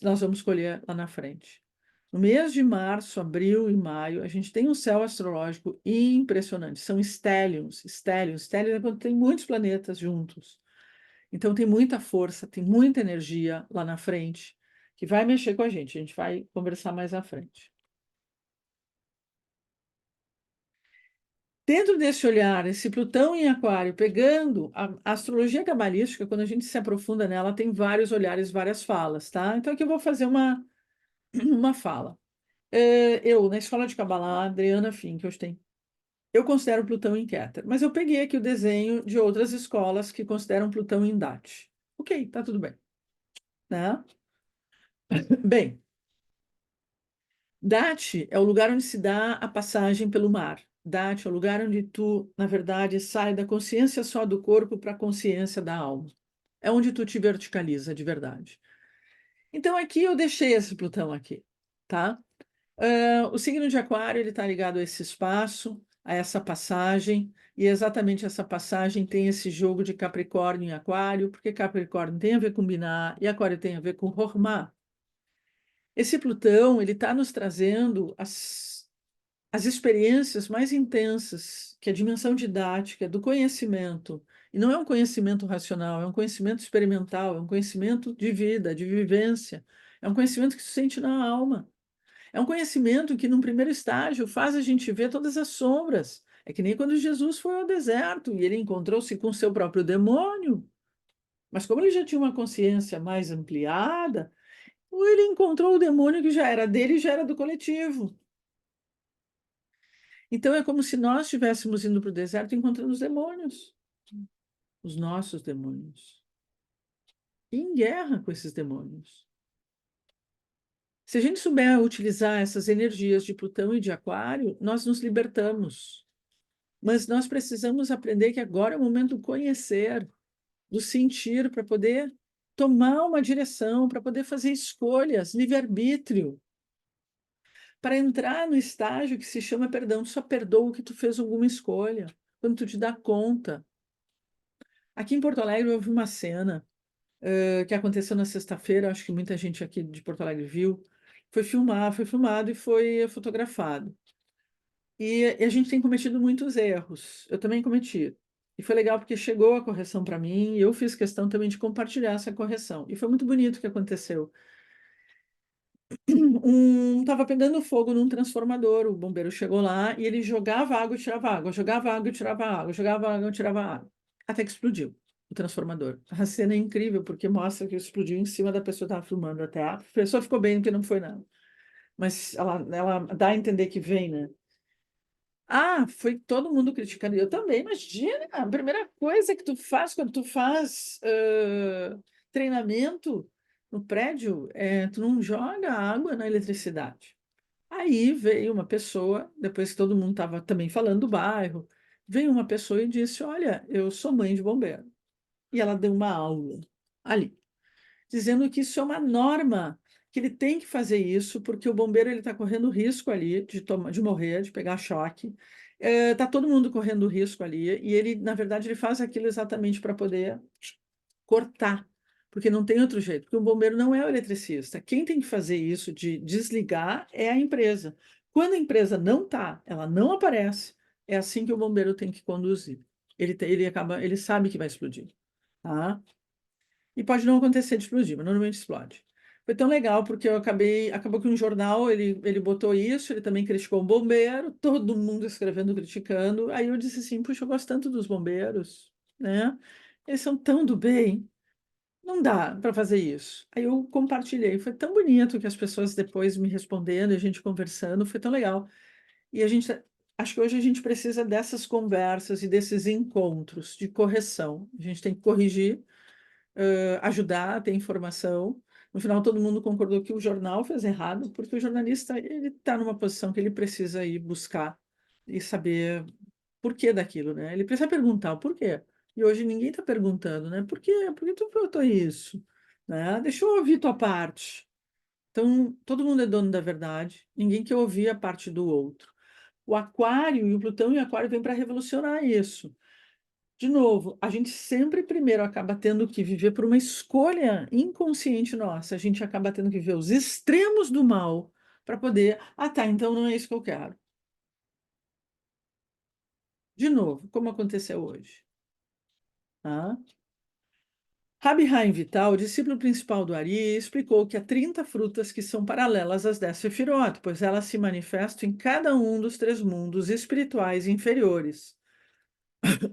nós vamos colher lá na frente. No mês de março, abril e maio, a gente tem um céu astrológico impressionante. São estélions. Estélions é quando tem muitos planetas juntos. Então tem muita força, tem muita energia lá na frente que vai mexer com a gente. A gente vai conversar mais à frente. Dentro desse olhar, esse Plutão em Aquário, pegando a astrologia cabalística, quando a gente se aprofunda nela, tem vários olhares, várias falas, tá? Então aqui eu vou fazer uma fala. Eu, na escola de Cabalá, Adriana Fink, eu considero Plutão em Keter, mas eu peguei aqui o desenho de outras escolas que consideram Plutão em Date. Ok, tá tudo bem, né? Bem, Date é o lugar onde se dá a passagem pelo mar. Date é o lugar onde tu, na verdade, sai da consciência só do corpo para a consciência da alma. É onde tu te verticaliza de verdade. Então aqui eu deixei esse Plutão aqui, tá? O signo de Aquário ele está ligado a esse espaço, a essa passagem, e exatamente essa passagem tem esse jogo de Capricórnio em Aquário, porque Capricórnio tem a ver com Biná e Aquário tem a ver com Hormá. Esse Plutão ele está nos trazendo as experiências mais intensas, que é a dimensão didática do conhecimento. E não é um conhecimento racional, é um conhecimento experimental, é um conhecimento de vida, de vivência. É um conhecimento que se sente na alma. É um conhecimento que, num primeiro estágio, faz a gente ver todas as sombras. É que nem quando Jesus foi ao deserto e ele encontrou-se com seu próprio demônio. Mas como ele já tinha uma consciência mais ampliada, ele encontrou o demônio que já era dele e já era do coletivo. Então é como se nós estivéssemos indo para o deserto encontrando os demônios, os nossos demônios, e em guerra com esses demônios. Se a gente souber utilizar essas energias de Plutão e de Aquário, nós nos libertamos. Mas nós precisamos aprender que agora é o momento de conhecer. do sentir, para poder tomar uma direção, para poder fazer escolhas, livre-arbítrio, para entrar no estágio que se chama perdão. Tu só perdoa que tu fez alguma escolha, quando tu te dá conta. Aqui em Porto Alegre houve uma cena que aconteceu na sexta-feira, acho que muita gente aqui de Porto Alegre viu. Foi filmado e foi fotografado. E a gente tem cometido muitos erros. Eu também cometi. E foi legal porque chegou a correção para mim e eu fiz questão também de compartilhar essa correção. E foi muito bonito o que aconteceu. Tava pegando fogo num transformador, o bombeiro chegou lá e ele jogava água e tirava água, jogava água e tirava água, jogava água e tirava água, até que explodiu o transformador. A cena é incrível porque mostra que explodiu em cima da pessoa que estava filmando até. A pessoa ficou bem porque não foi nada. Mas ela dá a entender que vem, né? Ah, foi todo mundo criticando. Eu também, imagina, a primeira coisa que tu faz quando tu faz treinamento no prédio é tu não joga água na eletricidade. Aí veio uma pessoa, depois que todo mundo estava também falando do bairro, veio uma pessoa e disse: Olha, eu sou mãe de bombeiro. E ela deu uma aula ali dizendo que isso é uma norma, que ele tem que fazer isso, porque o bombeiro ele está correndo risco ali de morrer, de pegar choque. Está todo mundo correndo risco ali, e ele, na verdade, ele faz aquilo exatamente para poder cortar, porque não tem outro jeito, porque o bombeiro não é o eletricista. Quem tem que fazer isso de desligar é a empresa. Quando a empresa não está, ela não aparece, é assim que o bombeiro tem que conduzir. Ele sabe que vai explodir, tá? E pode não acontecer de explodir, mas normalmente explode. Foi tão legal porque acabou que um jornal ele botou isso, ele também criticou o bombeiro, todo mundo escrevendo, criticando. Aí eu disse assim, puxa, eu gosto tanto dos bombeiros, né? Eles são tão do bem, não dá para fazer isso. Aí eu compartilhei, foi tão bonito que as pessoas depois me respondendo, e a gente conversando, foi tão legal. E acho que hoje a gente precisa dessas conversas e desses encontros de correção. A gente tem que corrigir, ajudar, ter informação. No final, todo mundo concordou que o jornal fez errado, porque o jornalista ele está numa posição que ele precisa ir buscar e saber por que daquilo, né? Ele precisa perguntar o porquê. E hoje ninguém está perguntando, né? Por quê? Por que tu perguntou isso? Né? Deixa eu ouvir tua parte. Então, todo mundo é dono da verdade, ninguém quer ouvir a parte do outro. O Aquário e o Plutão e o Aquário vêm para revolucionar isso. De novo, a gente sempre primeiro acaba tendo que viver por uma escolha inconsciente nossa. A gente acaba tendo que ver os extremos do mal para poder. Ah, tá, então não é isso que eu quero. De novo, como aconteceu hoje. Tá? Rabi Haim Vital, o discípulo principal do Ari, explicou que há 30 frutas que são paralelas às 10 Sefirot, pois elas se manifestam em cada um dos três mundos espirituais inferiores: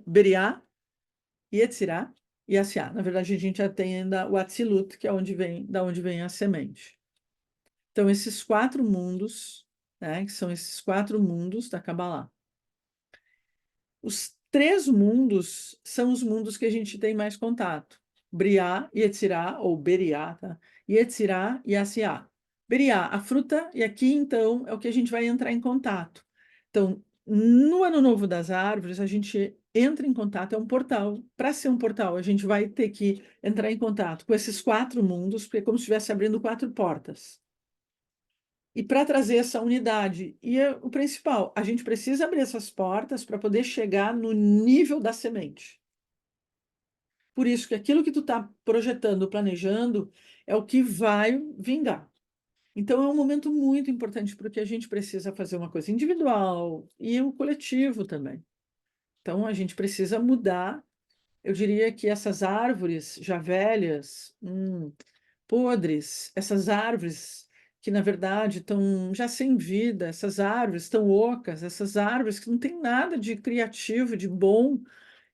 Beriá, Yetzirá e Asiá. Na verdade, a gente já tem ainda o Atzilut, que é da onde vem a semente. Então, esses quatro mundos, né, que são esses quatro mundos da Kabbalah. Os três mundos são os mundos que a gente tem mais contato. Briá, Yetzirá, ou Beriá, tá? Yetzirá e Asiá. Beriá, a fruta, e aqui, então, é o que a gente vai entrar em contato. Então, no Ano Novo das Árvores, a gente entra em contato, é um portal. Para ser um portal, a gente vai ter que entrar em contato com esses quatro mundos, porque é como se estivesse abrindo quatro portas. E para trazer essa unidade. O principal, a gente precisa abrir essas portas para poder chegar no nível da semente. Por isso que aquilo que tu está projetando, planejando, é o que vai vingar. Então é um momento muito importante porque a gente precisa fazer uma coisa individual e o coletivo também. Então a gente precisa mudar. Eu diria que essas árvores já velhas, podres, essas árvores que na verdade estão já sem vida, essas árvores estão ocas, essas árvores que não têm nada de criativo, de bom,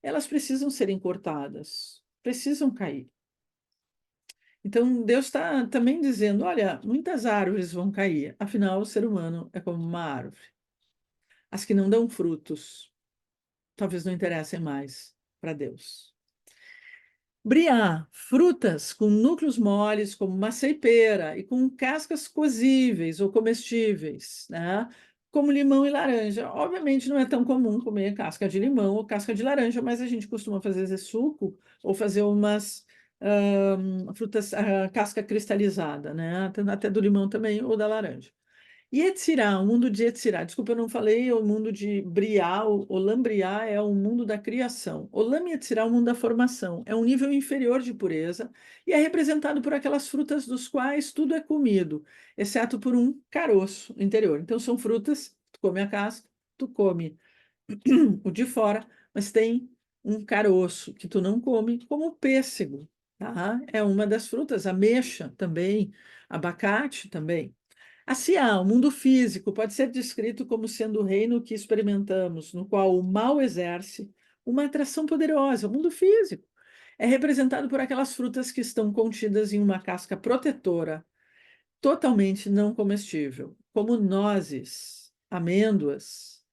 elas precisam serem cortadas, precisam cair. Então Deus está também dizendo: olha, muitas árvores vão cair, afinal o ser humano é como uma árvore. As que não dão frutos, talvez não interessem mais para Deus. Briar, frutas com núcleos moles, como maçã e pera, e com cascas cozíveis ou comestíveis, né? como limão e laranja. Obviamente não é tão comum comer casca de limão ou casca de laranja, mas a gente costuma fazer esse suco ou fazer umas frutas, casca cristalizada, né? Até do limão também ou da laranja. Yetzirah, o mundo de Yetzirah. Desculpa, eu não falei, o mundo de Briá, o Olam Briá é o mundo da criação. Olam Yetzirah é o mundo da formação. É um nível inferior de pureza e é representado por aquelas frutas dos quais tudo é comido, exceto por um caroço interior. Então, são frutas, tu come a casca, tu come o de fora, mas tem um caroço que tu não come, como o pêssego, tá? É uma das frutas, ameixa também, abacate também. Assim, o mundo físico pode ser descrito como sendo o reino que experimentamos, no qual o mal exerce uma atração poderosa. O mundo físico é representado por aquelas frutas que estão contidas em uma casca protetora, totalmente não comestível, como nozes, amêndoas,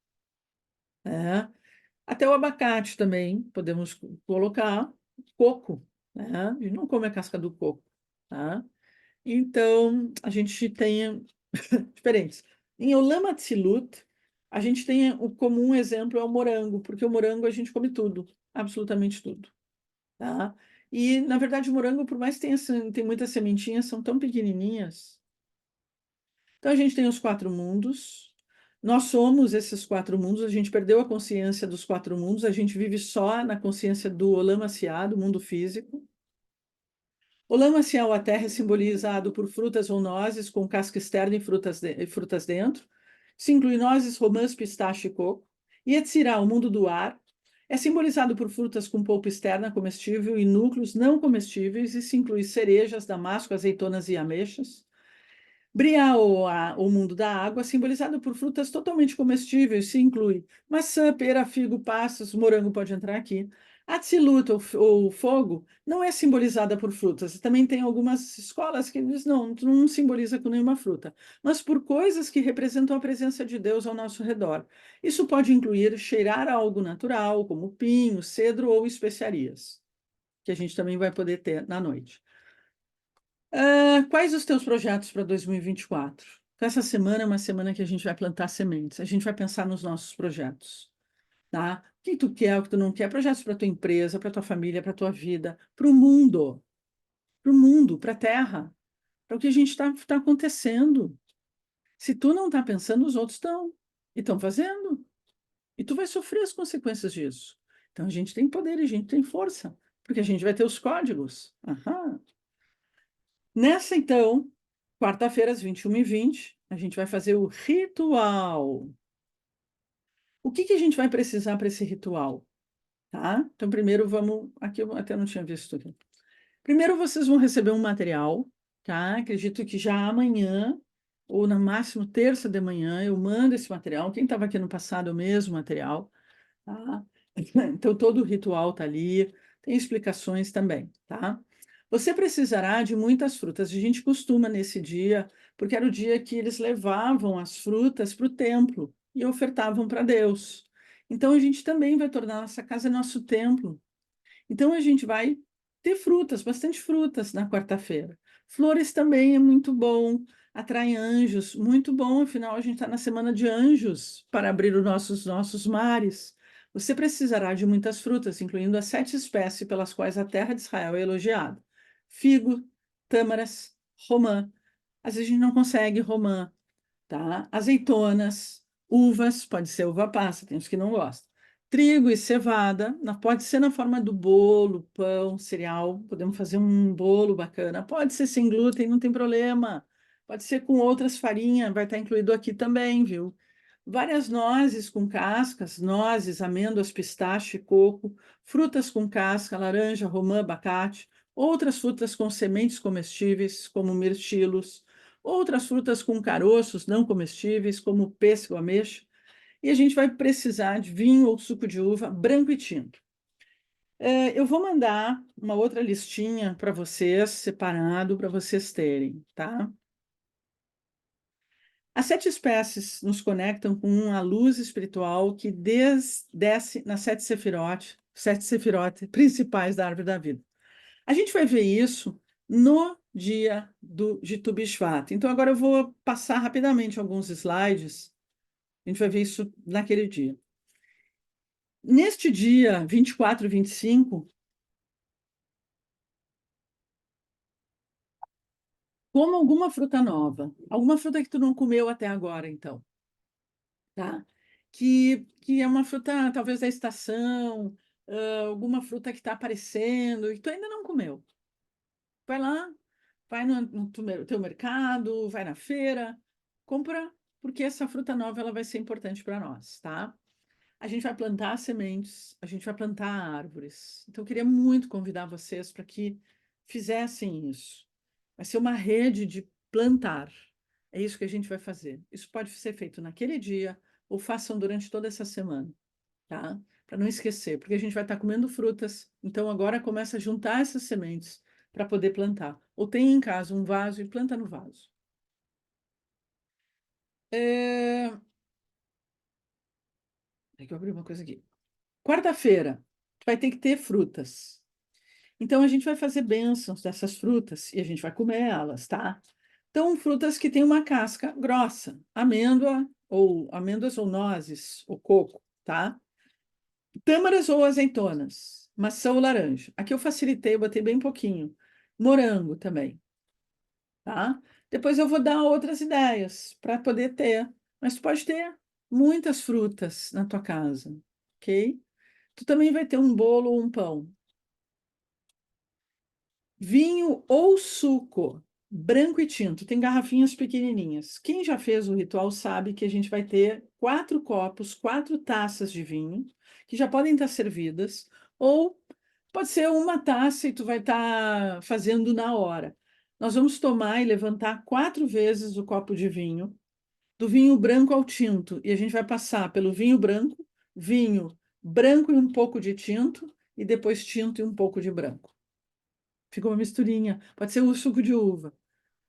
né? Até o abacate também podemos colocar, coco, né? A gente não come a casca do coco, tá? Então, a gente tem diferentes. Em Olam Atzilut, a gente tem o comum exemplo é o morango, porque o morango a gente come tudo, absolutamente tudo, tá? E, na verdade, o morango, por mais que tenha, tem muitas sementinhas, são tão pequenininhas. Então, a gente tem os quatro mundos. Nós somos esses quatro mundos, a gente perdeu a consciência dos quatro mundos, a gente vive só na consciência do Olam Asiá, do mundo físico. O lamacial, a terra, é simbolizado por frutas ou nozes com casca externa e frutas dentro. Isso inclui nozes, romãs, pistache e coco. E Yetzirah, o mundo do ar, é simbolizado por frutas com polpa externa comestível e núcleos não comestíveis. Isso inclui cerejas, damasco, azeitonas e ameixas. Briá, o mundo da água, simbolizado por frutas totalmente comestíveis, se inclui maçã, pera, figo, passas, morango pode entrar aqui. Atzilut, ou fogo, não é simbolizada por frutas. Também tem algumas escolas que dizem, não, não simboliza com nenhuma fruta, mas por coisas que representam a presença de Deus ao nosso redor. Isso pode incluir cheirar a algo natural, como pinho, cedro ou especiarias, que a gente também vai poder ter na noite. Quais os teus projetos para 2024? Essa semana é uma semana que a gente vai plantar sementes, a gente vai pensar nos nossos projetos, tá? O que tu quer, o que tu não quer, projetos para tua empresa, para tua família, para tua vida, para o mundo, para a terra, para o que a gente tá acontecendo. Se tu não está pensando, os outros estão, e estão fazendo, e tu vai sofrer as consequências disso. Então a gente tem poder e a gente tem força, porque a gente vai ter os códigos. Aham. Nessa, então, quarta-feira, às 21h20, a gente vai fazer o ritual. O que que a gente vai precisar para esse ritual? Tá? Então, primeiro vamos. Aqui eu até não tinha visto aqui. Primeiro, vocês vão receber um material, tá? Acredito que já amanhã, ou no máximo terça de manhã, eu mando esse material. Quem estava aqui no passado, é o mesmo material, tá? Então, todo o ritual está ali, tem explicações também, tá? Você precisará de muitas frutas. A gente costuma nesse dia, porque era o dia que eles levavam as frutas para o templo e ofertavam para Deus. Então, a gente também vai tornar nossa casa nosso templo. Então, a gente vai ter frutas, bastante frutas na quarta-feira. Flores também é muito bom, atrai anjos, muito bom, afinal, a gente está na semana de anjos para abrir os nossos mares. Você precisará de muitas frutas, incluindo as 7 espécies pelas quais a terra de Israel é elogiada: figo, tâmaras, romã. Às vezes a gente não consegue romã, tá? Azeitonas, uvas, pode ser uva passa, tem uns que não gostam. Trigo e cevada, pode ser na forma do bolo, pão, cereal, podemos fazer um bolo bacana. Pode ser sem glúten, não tem problema. Pode ser com outras farinhas, vai estar incluído aqui também, viu? Várias nozes com cascas, nozes, amêndoas, pistache, coco, frutas com casca, laranja, romã, abacate, outras frutas com sementes comestíveis, como mirtilos, outras frutas com caroços não comestíveis, como pêssego, ameixa, e a gente vai precisar de vinho ou suco de uva branco e tinto. Eu vou mandar uma outra listinha para vocês, separado, para vocês terem, tá? As 7 espécies nos conectam com a luz espiritual que desce nas 7 sefirote principais da árvore da vida. A gente vai ver isso no dia de Tu B'Shvat. Então, agora eu vou passar rapidamente alguns slides A gente vai ver isso naquele dia. Neste dia, 24 e 25, coma alguma fruta nova. Alguma fruta que tu não comeu até agora, então, tá? Que é uma fruta, talvez, da estação, alguma fruta que está aparecendo e tu ainda não comeu. Vai lá, vai no teu mercado, vai na feira, compra, porque essa fruta nova ela vai ser importante para nós, tá? A gente vai plantar sementes, a gente vai plantar árvores. Então, eu queria muito convidar vocês para que fizessem isso. Vai ser uma rede de plantar. É isso que a gente vai fazer. Isso pode ser feito naquele dia ou façam durante toda essa semana, tá? Para não esquecer, porque a gente vai estar comendo frutas. Então, agora começa a juntar essas sementes para poder plantar. Ou tem em casa um vaso e planta no vaso. É... Tem que eu abrir uma coisa aqui. Quarta-feira, vai ter que ter frutas. Então, a gente vai fazer bênçãos dessas frutas e a gente vai comer elas, tá? Então, frutas que têm uma casca grossa, amêndoa, ou amêndoas ou nozes, ou coco, tá? Tâmaras ou azeitonas, maçã ou laranja. Aqui eu facilitei, eu botei bem pouquinho. Morango também, tá? Depois eu vou dar outras ideias para poder ter, mas tu pode ter muitas frutas na tua casa, ok? Tu também vai ter um bolo ou um pão. Vinho ou suco, branco e tinto, tem garrafinhas pequenininhas. Quem já fez o ritual sabe que a gente vai ter 4 copos, 4 taças de vinho, que já podem estar servidas, ou pode ser uma taça e tu vai estar fazendo na hora. Nós vamos tomar e levantar 4 vezes o copo de vinho, do vinho branco ao tinto, e a gente vai passar pelo vinho branco e um pouco de tinto, e depois tinto e um pouco de branco. Fica uma misturinha. Pode ser o suco de uva,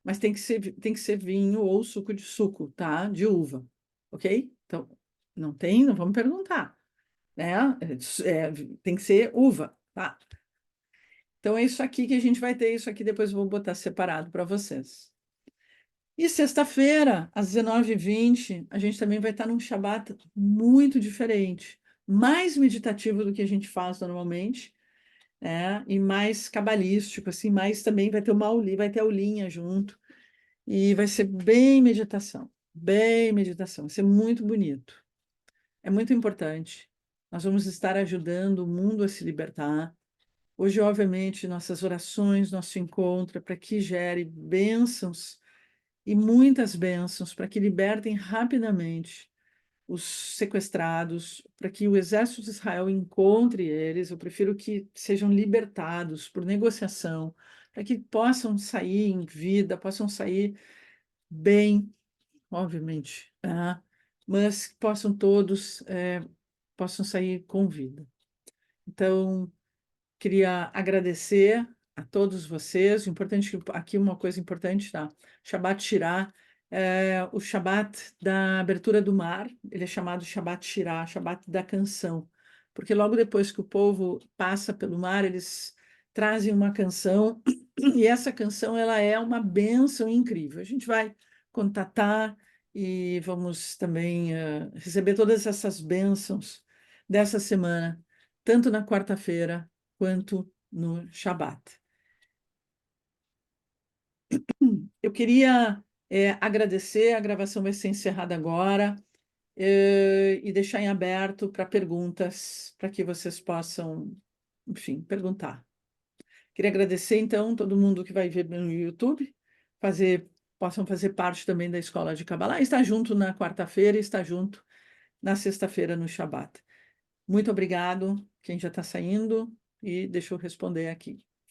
mas tem que ser vinho ou suco de suco, tá? De uva, ok? Então, não tem, não vamos perguntar, né? Tem que ser uva, tá? Então, é isso aqui que a gente vai ter. Isso aqui depois eu vou botar separado para vocês. E sexta-feira, às 19h20, a gente também vai estar num Shabat muito diferente, mais meditativo do que a gente faz normalmente, e mais cabalístico, assim, mais também vai ter vai ter aulinha junto, e vai ser bem meditação, vai ser muito bonito, é muito importante. Nós vamos estar ajudando o mundo a se libertar. Hoje, obviamente, nossas orações, nosso encontro, é para que gere bênçãos e muitas bênçãos, para que libertem rapidamente os sequestrados, para que o exército de Israel encontre eles. Eu prefiro que sejam libertados por negociação, para que possam sair em vida, possam sair bem, obviamente, tá? Mas que possam todos, possam sair com vida. Então, queria agradecer a todos vocês. Importante aqui uma coisa importante, tá? Shabbat Shirah é o Shabbat da abertura do mar. Ele é chamado Shabbat Shirah, Shabbat da canção, porque logo depois que o povo passa pelo mar, eles trazem uma canção e essa canção ela é uma bênção incrível. A gente vai contatar e vamos também receber todas essas bênçãos dessa semana, tanto na quarta-feira quanto no Shabat. Eu queria agradecer, a gravação vai ser encerrada agora, e deixar em aberto para perguntas, para que vocês possam, enfim, perguntar. Queria agradecer, então, todo mundo que vai ver no YouTube, possam fazer parte também da Escola de Kabbalah, estar junto na quarta-feira e estar junto na sexta-feira no Shabat. Muito obrigado, quem já está saindo, e deixa eu responder aqui.